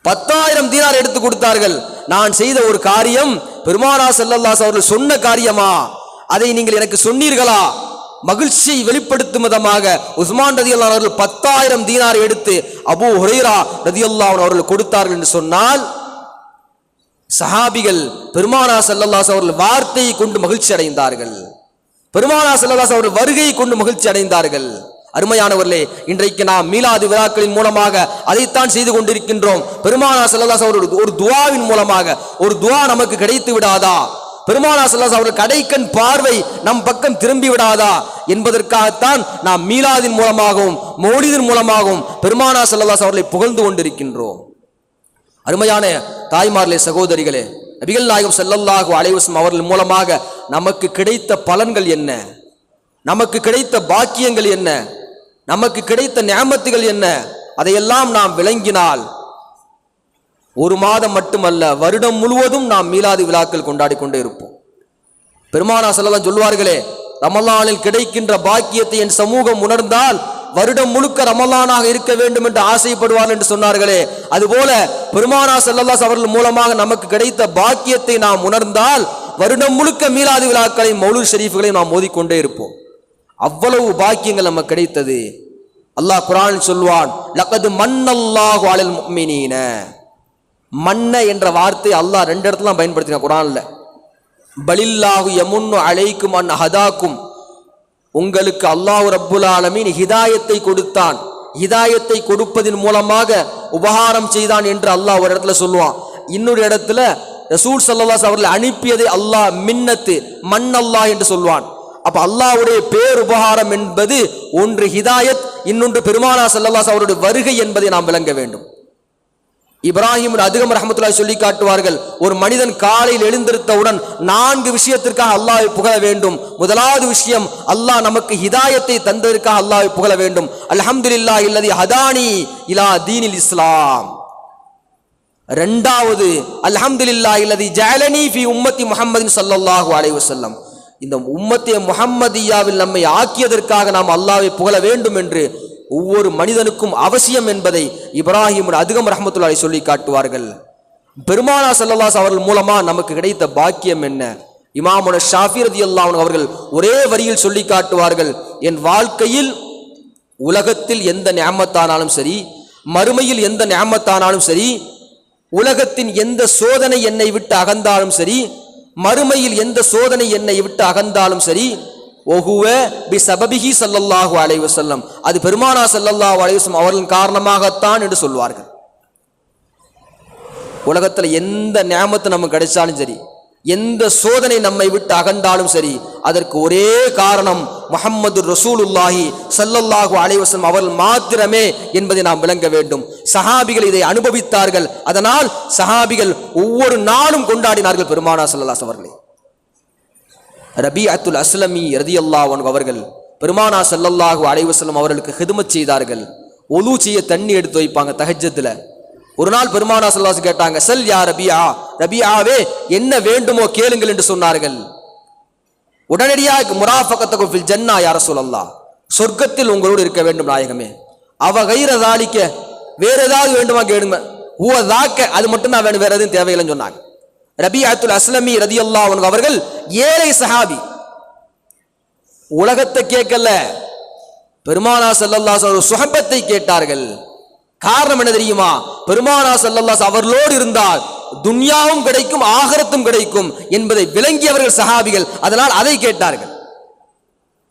10,000 தீனார் எடுத்து கொடுத்தார்கள். நான் செய்த ஒரு காரியம் பெருமானார் ஸல்லல்லாஹு அலைஹி வஸல்லம் அவர்கள் சொன்ன காரியமா, அதை நீங்கள் எனக்கு சொன்னீர்களா? மகிழ்ச்சியை வெளிப்படுத்தும் விதமாக உஸ்மான் ரலியல்லாஹு அன்ஹு அவர்கள் 10,000 தீனார் எடுத்து அபூ ஹுரைரா ரலியல்லாஹு அன்ஹு அவர்கள் கொடுத்தார்கள் என்று சொன்னால், சஹாபிகள் பெருமானார் ஸல்லல்லாஹு அலைஹி வஸல்லம் அவர்கள் வார்த்தையை கொண்டு மகிழ்ச்சி அடைந்தார்கள். பெருமானார் ஸல்லல்லாஹு அலைஹி வஸல்லம் அவர்கள் வருகையை கொண்டு மகிழ்ச்சி அடைந்தார்கள். அருமையானவர்களே, இன்றைக்கு நாம் மீலாது விழாக்களின் மூலமாக அதைத்தான் செய்து கொண்டிருக்கின்றோம். பெருமானார் ஸல்லல்லாஹு அலைஹி வஸல்லம் ஒரு துஆவின் மூலமாக ஒரு துஆ நமக்கு கிடைத்து விடாதா? பெருமானார் ஸல்லல்லாஹு அலைஹி வஸல்லம் கடைக்கண் பார்வை நம் பக்கம் திரும்பி விடாதா என்பதற்காகத்தான் நாம் மீலாதின் மூலமாகவும் மௌலிதின் மூலமாகவும் பெருமானார் ஸல்லல்லாஹு அலைஹி வஸல்லம் அவர்களை புகழ்ந்து கொண்டிருக்கின்றோம். அருமையான தாய்மார்களே, சகோதரிகளே, நபிகள் நாயகம் ஸல்லல்லாஹு அலைஹி வஸல்லம் அவர்கள் மூலமாக நமக்கு கிடைத்த பலன்கள் என்ன, நமக்கு கிடைத்த பாக்கியங்கள் என்ன, நமக்கு கிடைத்த நியாமத்துகள் என்ன, அதையெல்லாம் நாம் விளங்கினால் ஒரு மாதம் மட்டுமல்ல, வருடம் முழுவதும் நாம் மீலாது விழாக்கள் கொண்டாடி கொண்டே இருப்போம். பெருமானார் ஸல்லல்லாஹு அலைஹி வஸல்லம் சொல்வார்களே, ரமலானில் கிடைக்கின்ற பாக்கியத்தை என் சமூகம் உணர்ந்தால் வருடம் முழுக்க ரமலானாக இருக்க வேண்டும் என்று ஆசைப்படுவார்கள் என்று சொன்னார்களே, அதுபோல பெருமானார் ஸல்லல்லாஹு அலைஹி வஸல்லம் அவர்கள் மூலமாக நமக்கு கிடைத்த பாக்கியத்தை நாம் உணர்ந்தால் வருடம் முழுக்க மீலாது விழாக்களையும் மௌலூத் ஷரீஃப்களையும் நாம் ஓதிக்கொண்டே இருப்போம். அவ்வளவு பாக்கியங்கள் நமக்கு கிடைத்தது. அல்லாஹ் குர்ஆனில் சொல்வான், லகத் மன்னல்லாஹு அலல் முஃமினீன. மன்ன என்ற வார்த்தை அல்லாஹ் 2 இடத்துல பயன்படுத்தினான் குர்ஆன்ல. பலில்லாஹு யமுன்னு அலைக்கும் அன் ஹதாக்கும். உங்களுக்கு அல்லாஹ் ரப்புல் ஆலமீன் ஹிதாயத்தை கொடுத்தான், ஹிதாயத்தை கொடுப்பதன் மூலமாக உபகாரம் செய்தான் என்று அல்லாஹ் ஒரு இடத்துல சொல்லுவான். இன்னொரு இடத்துல ரசூல் ஸல்லல்லாஹு அலைஹி வஸல்லம் அவர்களை அனுப்பியதை அல்லாஹ் மின்னத்து மன்னல்லாஹ் என்று சொல்வான். அப்ப அல்லாஹ்வுடைய பேர் உபகாரம் என்பது ஒன்று ஹிதாயத், இன்னொன்று பெருமானார் ஸல்லல்லாஹு அலைஹி வஸல்லம் அவருடைய வருகை என்பதை நாம் விளங்க வேண்டும். இப்ராஹிம் அதிகம் ரஹ்மத்துல்லாஹி சொல்லி காட்டுவார்கள், ஒரு மனிதன் காலையில் எழுந்திருத்தவுடன் 4 விஷயத்திற்காக அல்லாஹ்வை புகழ வேண்டும். முதலாவது விஷயம், அல்லாஹ் நமக்கு ஹிதாயத்தை தந்ததற்காக அல்லாஹ்வை புகழ வேண்டும். அல்ஹம்துலில்லாஹி அல்லதி ஹதானி இலா தீனில் இஸ்லாம். இரண்டாவது, அல்ஹம்துலில்லாஹி அல்லதி ஜஅலனி ஃபி உம்மத்தி முஹம்மதின் ஸல்லல்லாஹு அலைஹி வஸல்லம். இந்த உம்மத்தே முஹம்மதியாவில் நம்மை ஆக்கியதற்காக நாம் அல்லாஹ்வை புகழ வேண்டும் என்று ஒவ்வொரு மனிதனுக்கும் அவசியம் என்பதை இப்ராஹிம் அதிகம் ரஹ்மத்துல்லாஹி சொல்லி காட்டுவார்கள். பெருமானார் ஸல்லல்லாஹு அலைஹி அவர்கள் மூலமா நமக்கு கிடைத்த பாக்கியம் என்ன? இமாமுன ஷாஃபி ரலியல்லாஹு அன்ஹு அவர்கள் ஒரே வரியில் சொல்லி காட்டுவார்கள், என் வாழ்க்கையில் உலகத்தில் எந்த நிஅமத்தானாலும் சரி, மறுமையில் எந்த நிஅமத்தானாலும் சரி, உலகத்தின் எந்த சோதனை என்னை விட்டு அகன்றாலும் சரி, மறுமையில் எந்த சோதனை என்னை விட்டு அகன்றாலும் சரி, ஒஹுவ பி சபபிஹி ஸல்லல்லாஹு அலைஹி வஸல்லம், அது பெருமானார் ஸல்லல்லாஹு அலைஹி வஸல்லம் அவர்களின் காரணமாகத்தான் என்று சொல்வார்கள். உலகத்தில் எந்த நியாமத்து நமக்கு கிடைச்சாலும் சரி, எந்த சோதனை நம்மை விட்டு அகன்றாலும் சரி, அதற்கு ஒரே காரணம் முஹம்மது ரசூலுல்லாஹி ஸல்லல்லாஹு அலைஹி வஸல்லம் அவர்கள் மாத்திரமே என்பதை நாம் விளங்க வேண்டும். சஹாபிகள் இதை அனுபவித்தார்கள். அதனால் சஹாபிகள் ஒவ்வொரு நாளும் கொண்டாடினார்கள் பெருமானார் ஸல்லல்லாஹு அலைஹி அவர்களை. ரபீஅத்துல் அஸ்லமி ரலியல்லாஹு அன்ஹு அவர்கள் பெருமானார் ஸல்லல்லாஹு அலைஹி வஸல்லம் அவர்களுக்கு ஹிதமத் செய்தார்கள். ஒலு செய்ய தண்ணி எடுத்து வைப்பாங்க தஹஜ்ஜுல. ஒரு நாள் பெருமானார் ஸல்லல்லாஹு அலைஹி கேட்டாங்க, சல் யா ரபியா, ரபியாவே என்ன வேண்டுமோ கேளுங்கள் என்று சொன்னார்கள். உடனடியாக முராஃபகத்தகு ஃபில் ஜன்னா யா ரசூலல்லாஹ், சொர்க்கத்தில் உங்களோடு இருக்க வேண்டும் நாயகமே. அவ கைர தாலிக்க, வேற ஏதாவது வேண்டுமா கேளுங்க. ஹுவ தாக்க, அது மட்டும் தான் வேணும், வேற எதுவும் தேவையில்லைன்னு சொன்னாங்க. ரபீஅத்துல் அஸ்லமி ரலியல்லாஹு அன்ஹு அவர்கள் ஏழை சஹாபி, உலகத்தை கேட்கல, பெருமானார் ஸல்லல்லாஹு அலைஹி வஸல்லம் சுஹபத்தை கேட்டார்கள். காரணம் என்ன தெரியுமா? பெருமானார் ஸல்லல்லாஹு அலைஹி வஸல்லம் அவர்களோடு இருந்தால் துன்யாவும் கிடைக்கும் ஆகிரத்தும் கிடைக்கும் என்பதை விளங்கியவர்கள் சஹாபிகள். அதனால் அதை கேட்டார்கள்.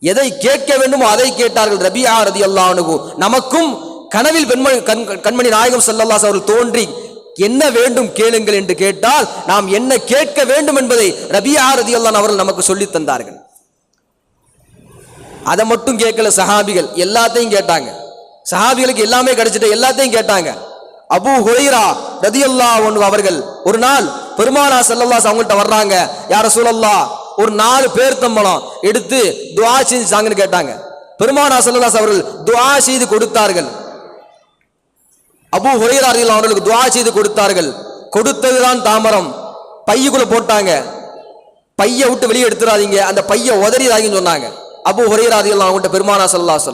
எதை கேட்க வேண்டுமோ அதை கேட்டார்கள். ரபீஆ ரலியல்லாஹு அன்ஹு நமக்கும் கனவில் கண்மணி நாயகம் ஸல்லல்லாஹு அலைஹி வஸல்லம் அவர்கள் தோன்றி என்ன வேண்டும் கேளுங்கள் என்று கேட்டால் நாம் என்ன கேட்க வேண்டும் என்பதை ரபீஆ ரலியல்லாஹு அன்ஹு அவர்கள் நமக்கு சொல்லி தந்தார்கள். அதை மட்டும் கேட்கல சஹாபிகள், எல்லாத்தையும் கேட்டாங்க. சஹாபிகளுக்கு எல்லாமே கிடைச்சிட்டு எல்லாத்தையும் கேட்டாங்க. அபூ ஹுரைரா ரலியல்லாஹு அன்ஹு அவர்கள் ஒரு நாள் பெருமானார் ஸல்லல்லாஹு அலைஹி வஸல்லம் அவங்கள்ட்ட வர்றாங்க. யா ரசூலல்லாஹ், ஒரு 4 பேர்த்தம்பழம் எடுத்து துஆ செஞ்சாங்கன்னு கேட்டாங்க. பெருமானார் ஸல்லல்லாஹு அலைஹி அவர்கள் துஆ செய்து கொடுத்தார்கள். அபூ ஹுரைரா ரலியல்லாஹு அவர்களுக்கு துஆ செய்து கொடுத்தார்கள். கொடுத்ததுதான் தாமரம். பையுக்குள்ள போட்டாங்க. பைய விட்டு வெளியே எடுத்துறாதீங்க, அந்த பைய உதறிடாதீங்கன்னு சொன்னாங்க. அபூ ஹுரைரா ரலியல்லாஹு அவங்கள்ட்ட பெருமானார் ஸல்லல்லாஹு அலைஹி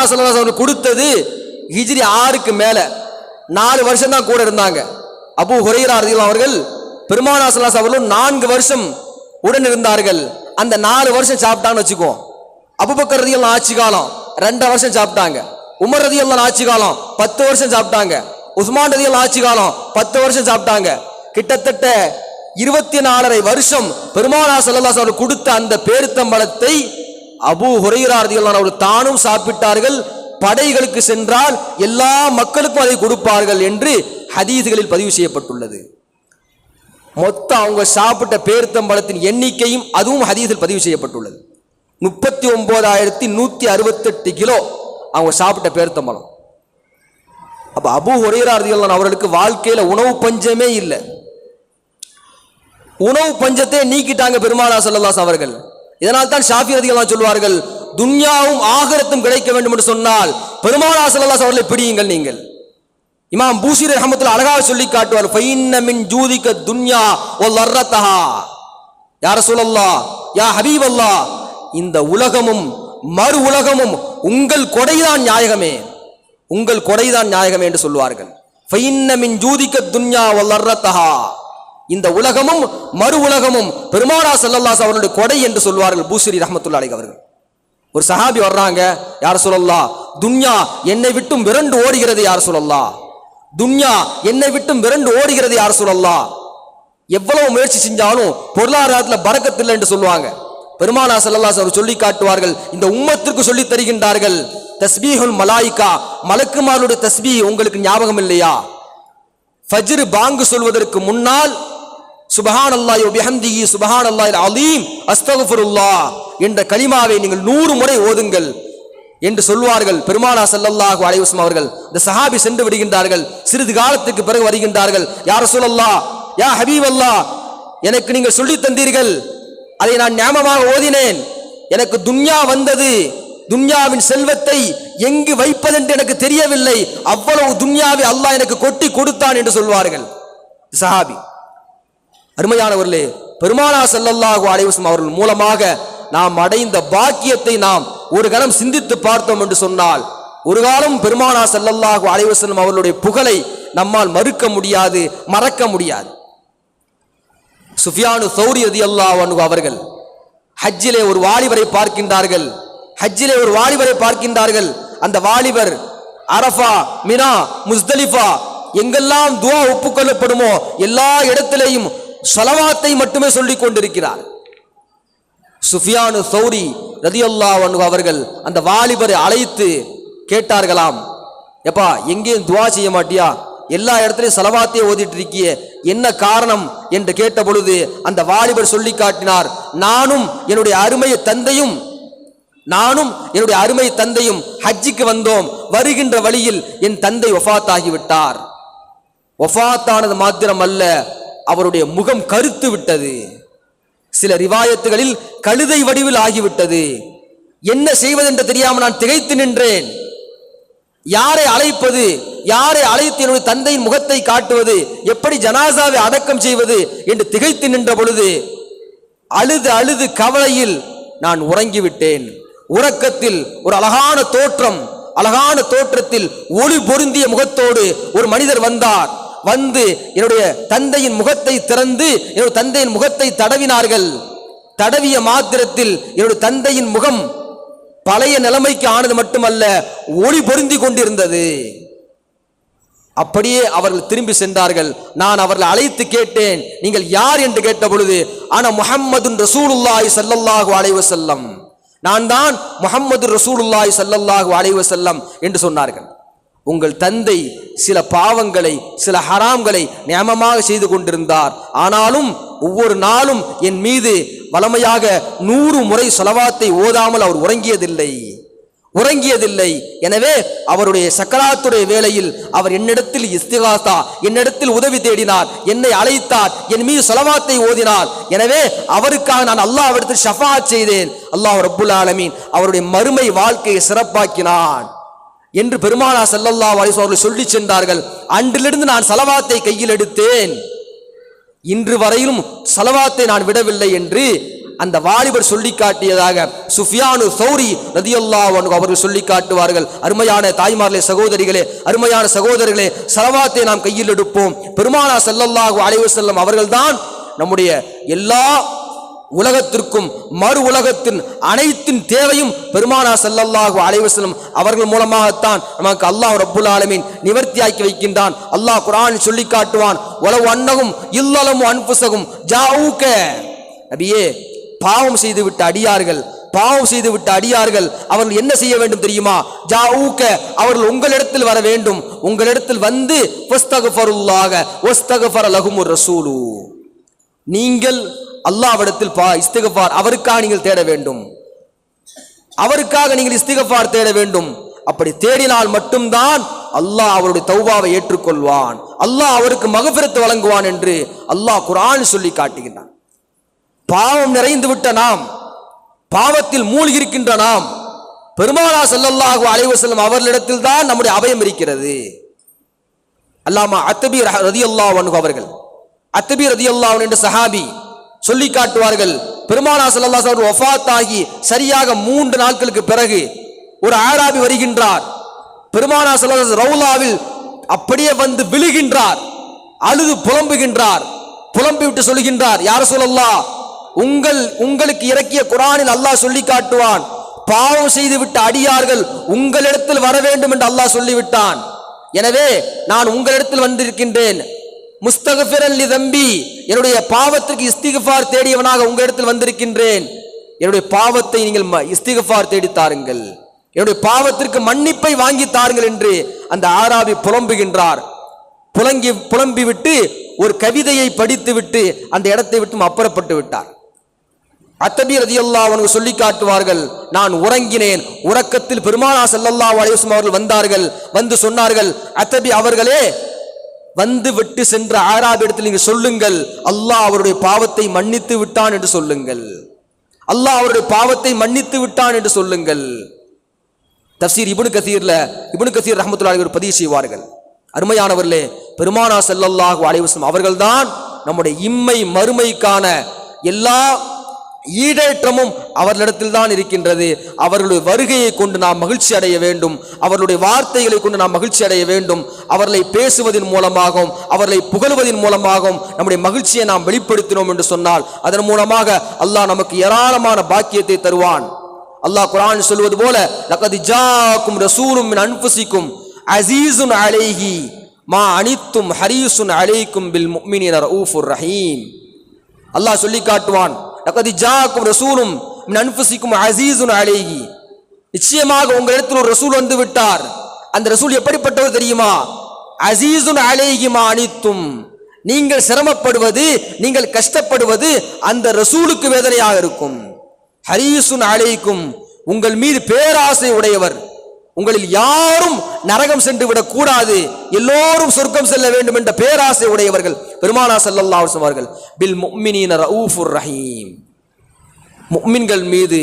வஸல்லம் அவர்கள் கொடுத்தது ஹிஜ்ரி 6க்கு மேல 4 வருஷம் தான் கூட இருந்தாங்க. அபூ ஹுரைரா ரலியல்லாஹு அவர்கள் பெருமானார் ஸல்லல்லாஹு அலைஹி அவர்களும் 4 வருஷம் உடன் இருந்தார்கள். அந்த 4 வருஷம் சாப்பிட்டான்னு வச்சுக்கோ. அபூபக்கர் ரலியல்லாஹு ஆட்சி காலம் 2 வருஷம் சாப்பிட்டாங்க. உமர் ரலியல்லாஹு ஆட்சி காலம் 10 வருஷம் சாப்பிட்டாங்க. உஸ்மான் ரலியல்லாஹு ஆட்சி காலம் 10 வருஷம் சாப்பிட்டாங்க. கிட்டத்தட்ட 24.5 வருஷம் பெருமானார் ஸல்லல்லாஹு அலைஹி அவர்கள் கொடுத்த அந்த பேரித்தம்பழத்தை அபூ ஹுரைரா ரலியல்லாஹு அவர்கள் தானும் சாப்பிட்டார்கள். படைகளுக்கு சென்றால் எல்லா மக்களுக்கும் அதை கொடுப்பார்கள் என்று ஹதீஸ்களில் பதிவு செய்யப்பட்டுள்ளது. மொத்தம் அவங்க சாப்பிட்ட பேரித்தம்பழத்தின் எண்ணிக்கையும் அதுவும் ஹதீஸில் பதிவு செய்யப்பட்டுள்ளது. 39,168 கிலோ அவங்க சாப்பிட்ட பேரித்தம்பழம். அப்ப அபூ ஹுரைரா ரலியல்லாஹு அவர்களுக்கு வாழ்க்கையில உணவு பஞ்சமே இல்லை. உணவு பஞ்சத்தை நீக்கிட்டாங்க பெருமானார் ஸல்லல்லாஹு அலைஹி அவர்கள். இதனால் தான் ஷாஃபி ரலியல்லாஹு சொல்வார்கள், துன்யாவும் ஆகிரத்தும் கிடைக்க வேண்டும் என்று சொன்னால் பெருமானார் ஸல்லல்லாஹு அலைஹி அவர்களை பிடியுங்கள் நீங்கள். இமாம் பூசிரி ரஹ்மத்துல்லாஹி அலைஹி சொல்லி காட்டுவார், ஃபைன்ன மின் ஜூதிக துன்யா வ லர்ரதஹா. யா ரசூலல்லாஹ், யா ஹபீபல்லாஹ், இந்த உலகமும் மறு உலகமும் உங்கள் கொடைதான் நாயகமே, உங்கள் கொடைதான் நாயகமே என்று சொல்வார்கள். ஃபைன்ன மின் ஜூதிக துன்யா வ லர்ரதஹா, இந்த உலகமும் மறு உலகமும் பெருமானார் ஸல்லல்லாஹு அலைஹி அவர்களுடைய கொடை என்று சொல்வார்கள் பூசிரி ரஹ்மத்துல்லாஹி அலைஹி அவர்கள். ஒரு சஹாபி வர்றாங்க, யா ரசூலல்லாஹ், துன்யா என்னை விட்டும் விரண்டு ஓடுகிறது யா ரசூலல்லாஹ், துன்யா என்னை விட்டும் விரண்டு ஓடுகிறது யா ரசூலல்லாஹ். எவ்வளவு முயற்சி செஞ்சாலும் பொருளாதாரத்தில் பரக்கத் இல்லை என்று சொல்லுவாங்க. பெருமானார் ஸல்லல்லாஹு அலைஹி அவர்கள் சொல்லி காட்டுவார்கள், இந்த உம்மத்திற்கு சொல்லி தருகின்றார்கள், தஸ்பீஹுல் மலாயிகா, மலக்குமார்களுடைய தஸ்பீஹ் உங்களுக்கு ஞாபகம் இல்லையா? ஃபஜ்ர் பாங்கு சொல்வதற்கு முன்னால் சுப்ஹானல்லாஹி வ பிஹம்திஹி சுப்ஹானல்லாஹில் அலீம் அஸ்தக்ஃபிருல்லாஹ் என்ற கலிமாவை நீங்கள் 100 முறை ஓதுங்கள் என்று சொல்வார்கள் பெருமானார் ஸல்லல்லாஹு அலைஹி வஸல்லம் அவர்கள். இந்த சஹாபி சென்று விடுகின்றார்கள். சிறிது காலத்துக்கு பிறகு வருகின்றார்கள், யா ரசூலல்லாஹ், யா ஹபீபல்லாஹ், எனக்கு நீங்கள் சொல்லி தந்தீர்கள், அதை நான் ஞாபகமாக ஓதினேன், எனக்கு துன்யா வந்தது, துன்யாவின் செல்வத்தை எங்கு வைப்பதென்று எனக்கு தெரியவில்லை, அவ்வளவு துன்யாவை அல்லாஹ் எனக்கு கொட்டி கொடுத்தான் என்று சொல்வார்கள் சஹாபி. அருமையானவர்களே, பெருமானார் ஸல்லல்லாஹு அலைஹி வஸல்லம் அவர்கள் மூலமாக நாம் அடைந்த பாக்கியத்தை நாம் ஒரு கணம் சிந்தித்து பார்த்தோம் என்று சொன்னால் ஒரு காலம் பெருமானார் ஸல்லல்லாஹு அலைஹி வஸல்லம் அவர்களுடைய புகழை நம்மால் மறுக்க முடியாது, மறக்க முடியாது. சுஃபியானு சௌரி ரலியல்லாஹு அன்ஹு அவர்கள் ஹஜ்ஜிலே ஒரு வாலிபரை பார்க்கின்றார்கள். ஹஜ்ஜிலே ஒரு வாலிபரை பார்க்கின்றார்கள். அந்த வாலிபர் அரஃபா, மினா, முஸ்தலிஃபா எங்கெல்லாம் துஆ ஒப்புக்கொள்ளப்படுமோ எல்லா இடத்திலேயும் ஸலவாத்தை மட்டுமே சொல்லிக் கொண்டிருக்கிறார். சுஃபியானு சௌரி ரலியல்லாஹு அன்ஹு அவர்கள் அந்த வாலிபரை அழைத்து கேட்டார்களாம், எப்பா எங்கேயும் துஆ செய்ய மாட்டியா, எல்லா இடத்திலையும் ஸலவாத்தை ஓதிட்டு இருக்கியே, என்ன காரணம் என்று கேட்ட பொழுது அந்த வாலிபர் சொல்லி காட்டினார், நானும் என்னுடைய அருமை தந்தையும் ஹஜ்ஜிக்கு வந்தோம், வருகின்ற வழியில் என் தந்தை வஃபாத் ஆகிவிட்டார். வஃபாத்தானது மாத்திரம் அல்ல, அவருடைய முகம் கருத்து விட்டது, சில ரிவாயத்துகளில் கழுதை வடிவில் ஆகிவிட்டது. என்ன செய்வதென்று தெரியாமல் நான் திகைத்து நின்றேன். யாரை அழைப்பது, யாரை அழைத்து என்னுடைய தந்தையின் முகத்தை காட்டுவது, எப்படி ஜனாசாவை அடக்கம் செய்வது என்று திகைத்து நின்ற பொழுது அழுது அழுது கவலையில் நான் உறங்கிவிட்டேன். உறக்கத்தில் ஒரு அழகான தோற்றத்தில் ஒளி பொருந்திய முகத்தோடு ஒரு மனிதர் வந்தார். வந்து என்னுடைய தந்தையின் முகத்தை திறந்து என்னுடைய தந்தையின் முகத்தை தடவினார்கள். தடவிய மாத்திரத்தில் என்னுடைய தந்தையின் முகம் பழைய நிலைமைக்கு ஆனது மட்டுமல்ல, ஒளி பொருந்தி கொண்டிருந்தது. அப்படியே அவர்கள் திரும்பி சென்றார்கள். நான் அவர்களை அழைத்து கேட்டேன், நீங்கள் யார் என்று கேட்ட பொழுது, ஆனா முஹம்மதுன் ரசூலுல்லாஹி ஸல்லல்லாஹு அலைஹி வஸல்லம், நான் தான் முஹம்மது ரசூலுல்லாஹி ஸல்லல்லாஹு அலைஹி வஸல்லம் என்று சொன்னார்கள். உங்கள் தந்தை சில பாவங்களை, சில ஹராம்களை நியமமாக செய்து கொண்டிருந்தார். ஆனாலும் ஒவ்வொரு நாளும் என் மீது வளமையாக 100 முறை ஸலவாத்தை ஓதாமல் அவர் உறங்கியதில்லை. உறங்கியதில்லை. எனவே அவருடைய சக்கராத்துடைய வேளையில் அவர் என்னிடத்தில் இஸ்திகாசா, என்னிடத்தில் உதவி தேடினார், என்னை அழைத்தார், என் மீது ஸலவாத்தை ஓதினார். எனவே அவருக்காக நான் அல்லாஹ்விடத்தில் ஷஃபாஅத் செய்தேன். அல்லாஹ் ரப்புல் ஆலமீன் அவருடைய மறுமை வாழ்க்கையை சிறப்பாக்கினான் என்று பெருமானார் ஸல்லல்லாஹு அலைஹி வஸல்லம் அவர்கள் சொல்லி சென்றார்கள். அன்றிலிருந்து நான் ஸலவாத்தை கையில் எடுத்தேன், இன்று வரையிலும் ஸலவாத்தை நான் விடவில்லை என்று அந்த வாலிபர் சொல்லி காட்டியதாக சுஃபியானு சௌரி ரலியல்லாஹு அன்ஹு அவர்கள் சொல்லி காட்டுவார்கள். அருமையான தாய்மார்களே, சகோதரிகளே, அருமையான சகோதரர்களே, ஸலவாத்தை நாம் கையில் எடுப்போம். பெருமானார் ஸல்லல்லாஹு அலைஹி வஸல்லம் அவர்கள்தான் நம்முடைய எல்லா உலகத்திற்கும் மறு உலகத்தின் அனைத்தின் தேவையும் பெருமானார் ஸல்லல்லாஹு அலைஹி வஸல்லம் அவர்கள் மூலமாகத்தான் நமக்கு அல்லாஹ் ரப்புல் ஆலமீன் நிவர்த்தியாக்கி வைக்கின்றான். அல்லாஹ் குர்ஆனில் சொல்லி காட்டுவான், வலவ் அன்னஹும் இல்லலமு அன்ஃபுஸஹும் ஜாஊக. நபியே, பாவம் செய்துவிட்ட அடியார்கள் அவர்கள் என்ன செய்ய வேண்டும் தெரியுமா? ஜாஊக, அவர்கள் உங்களிடத்தில் வர வேண்டும். உங்களிடத்தில் வந்து வஸ்தக்ஃபருல்லாஹ வஸ்தக்ஃபர லஹுமுர் ரசூலு, நீங்கள் அல்லாஹ்விடத்தில் இஸ்திக்ஃபார், அவருக்காக நீங்கள் தேட வேண்டும், அவருக்காக நீங்கள் இஸ்திக்ஃபார் தேட வேண்டும். அப்படி தேடினால் மட்டும்தான் அல்லாஹ் அவருடைய தௌபாவை ஏற்றுக்கொள்வான், அல்லாஹ் அவருக்கு மக்ஃபிரத் வழங்குவான் என்று அல்லாஹ் குர்ஆனில் சொல்லி காட்டுகின்றான். பாவம் நிறைந்து விட்ட நாம், பாவத்தில் மூழ்கி இருக்கின்ற நாம், பெருமானார் ஸல்லல்லாஹு அலைஹி வஸல்லம் அவர்களிடத்தில் தான் நம்முடைய அபயம் இருக்கிறது. அல்லாமா அத்தபி ரலியல்லாஹு அன்ஹு அவர்கள், அத்தபி ரலியல்லாஹு அன்ஹு என்ற சஹாபி சொல்லி காட்டுவார்கள், பெருமானார் ஸல்லல்லாஹு அலைஹி வஸல்லம் வஃபாத் ஆகி சரியாக 3 நாட்களுக்கு பிறகு ஒரு ஆராபி வருகின்றார். பெருமானார் ஸல்லல்லாஹு அலைஹி வஸல்லம் ரவுலாவில் அப்படியே வந்து விழுகின்றார், அழுது புலம்புகின்றார். புலம்பி விட்டு சொல்கின்றார், யா ரசூலல்லாஹ், உங்களுக்கு இறக்கிய குர்ஆனில் அல்லாஹ் சொல்லி காட்டுவான், பாவம் செய்து விட்ட அடியார்கள் உங்களிடத்தில் வர வேண்டும் என்று அல்லாஹ் சொல்லிவிட்டான். எனவே நான் உங்களிடத்தில் வந்திருக்கின்றேன். முஸ்தக்ஃபிரன் லி தம்பி, என்னுடைய பாவத்திற்கு இஸ்திக்ஃபார் தேடியவனாக உங்களிடத்தில் வந்திருக்கின்றேன். என்னுடைய பாவத்தை நீங்கள் இஸ்திக்ஃபார் தேடி தாருங்கள், என்னுடைய பாவத்திற்கு மன்னிப்பை வாங்கி தாருங்கள் என்று அந்த ஆராபி புலம்புகின்றார். புலம்பி விட்டு ஒரு கவிதையை படித்து விட்டு அந்த இடத்தை விட்டு அப்புறப்பட்டு விட்டார். அத்தபி ரலியல்லாஹு அன்ஹு சொல்லி காட்டுவார்கள், நான் உறங்கினேன். உறக்கத்தில் பெருமானார் ஸல்லல்லாஹு அலைஹி வஸல்லம் அவர்கள் வந்தார்கள். வந்து சொன்னார்கள், அத்தபி அவர்களே, வந்து விட்டு சென்ற ஆராபி இடத்தில் நீங்கள் சொல்லுங்கள், அல்லாஹ் அவருடைய பாவத்தை மன்னித்து விட்டான் என்று சொல்லுங்கள், அல்லாஹ் அவருடைய பாவத்தை மன்னித்து விட்டான் என்று சொல்லுங்கள். தஃப்சீர் இப்னு கஸீர் ரஹ்மத்துல்லாஹி அலைஹி பதிவு செய்வார்கள். அருமையானவர்களே, பெருமானார் ஸல்லல்லாஹு அலைஹி வஸல்லம் அவர்கள்தான் நம்முடைய இம்மை மறுமைக்கான எல்லா ஈடேற்றமும் அவர்களிடத்தில் தான் இருக்கின்றது. அவர்களுடைய வருகையை கொண்டு நாம் மகிழ்ச்சி அடைய வேண்டும், அவர்களுடைய வார்த்தைகளை கொண்டு நாம் மகிழ்ச்சி அடைய வேண்டும். அவர்களை பேசுவதன் மூலமாகவும் அவர்களை புகழ்வதன் மூலமாகவும் நம்முடைய மகிழ்ச்சியை நாம் வெளிப்படுத்தினோம் என்று சொன்னால் அதன் மூலமாக அல்லாஹ் நமக்கு ஏராளமான பாக்கியத்தை தருவான். அல்லாஹ் குர்ஆனில் சொல்வது போல, லகத் ஜாஅக்கும் ரசூலும் மின் அன்ஃபுசிக்கும் அஸீஸுன் அலைஹி மா அனித்தும் ஹரீஸுன் அலைக்கும் பில் முஃமினீன ரഊஃபுர் ரஹீம். அல்லாஹ் சொல்லி காட்டுவான், லகத் ஜாஅக்கும் ரசூலும் மின் அன்ஃபுசிக்கும் அஸீஸுன் அலைஹி, நிச்சயமாக உங்களிடத்தில் ஒரு ரசூல் வந்து விட்டார். அந்த ரசூல் எப்படிப்பட்டவர் தெரியுமா? அஸீஸுன் அலைஹி மா அனித்தும், நீங்கள் சிரமப்படுவது, நீங்கள் கஷ்டப்படுவது அந்த ரசூலுக்கு வேதனையாக இருக்கும். ஹரீஸுன் அலைக்கும், உங்கள் மீது பேராசை உடையவர், உங்களில் யாரும் நரகம் சென்று விடக் கூடாது, எல்லோரும் சொர்க்கம் செல்ல வேண்டும் என்ற பேராசை உடையவர்கள் பெருமானார் ஸல்லல்லாஹு அலைஹி வஸல்லம் அவர்கள். பில் முஃமினீன ரഊஃபுர் ரஹீம், முஃமின்கள் மீது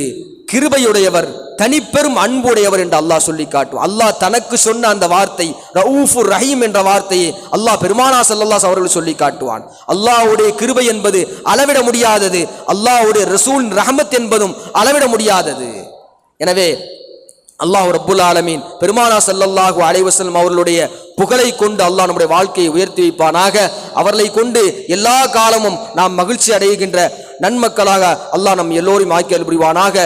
கிருபையுடையவர், தனிப்பெரும் அன்புடையவர் என்று அல்லாஹ் சொல்லி காட்டுவார். அல்லாஹ் தனக்கு சொன்ன அந்த வார்த்தை ரഊஃபுர் ரஹீம் என்ற வார்த்தையை அல்லாஹ் பெருமானார் ஸல்லல்லாஹு அலைஹி அவர்கள் சொல்லி காட்டுவான். அல்லாஹ்வுடைய கிருபை என்பது அளவிட முடியாதது, அல்லாஹ்வுடைய ரசூல் ரஹமத் என்பதும் அளவிட முடியாதது. எனவே அல்லாஹ் ரப்புல் ஆலமீன் பெருமானார் ஸல்லல்லாஹு அலைஹி வஸல்லம் அவர்களுடைய புகழை கொண்டு அல்லாஹ் நம்முடைய வாழ்க்கையை உயர்த்தி வைப்பானாக. அவர்களை கொண்டு எல்லா காலமும் நாம் மகிழ்ச்சி அடைகின்ற நன்மக்களாக அல்லாஹ் நம் எல்லோரையும் ஆக்கி அருள்புரிவானாக.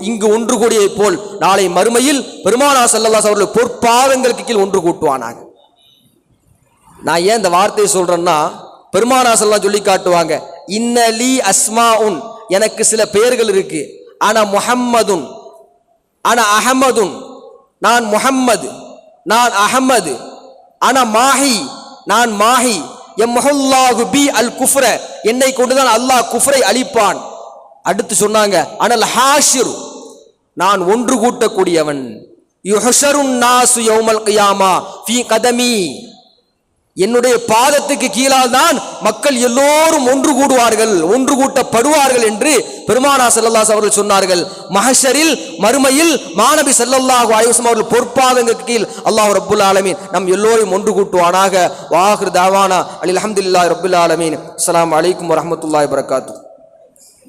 இங்கு ஒன்று கூடியதை போல் நாளை மறுமையில் பெருமானார் ஸல்லல்லாஹு அலைஹி அவர்கள் பொற்பாதங்களுக்கு கீழ் ஒன்று கூட்டுவானாக. நான் ஏன் இந்த வார்த்தையை சொல்றேன்னா, பெருமானார் ஸல்லல்லாஹு சொல்லி காட்டுவாங்க, இன்னலி அஸ்மாஉன், எனக்கு சில பெயர்கள் இருக்கு. ஆனா முஹம்மதுன், ஆனா அஹமதுன், நான் முஹம்மது, நான் அஹமது, ஆனா மாஹி, நான் மாஹி, யம்ஹுல்லாஹு பி அல் குஃப்ர, என்னை கொண்டுதான் அல்லாஹ் குஃப்ரை அழிப்பான். அடுத்து சொன்னாங்க, அனல் ஹாஷிர், நான் ஒன்று கூட்டக்கூடியவன். யுஹ்ஷருன் நாசு யௌமல் கியாமா ஃபீ கதமி, என்னுடைய பாதத்துக்கு கீழால் தான் மக்கள் எல்லோரும் ஒன்று கூடுவார்கள், ஒன்று கூட்டப்படுவார்கள் என்று பெருமானார் ஸல்லல்லாஹு அவர்கள் சொன்னார்கள். மஹ்ஷரில், மறுமையில் மாநபி ஸல்லல்லாஹு அலைஹி வஸல்லம் அவர்கள் பொற்பாதங்களுக்கு கீழ் அல்லாஹ் ரப்புல் ஆலமீன் நம் எல்லோரையும் ஒன்று கூட்டுவானாக. வாஹிர் தாவானா அல்ஹம்துலில்லாஹி ரப்பில் ஆலமீன். அஸ்ஸலாமு அலைக்கும் வரஹ்மத்துல்லாஹி வபரகாத்துஹு.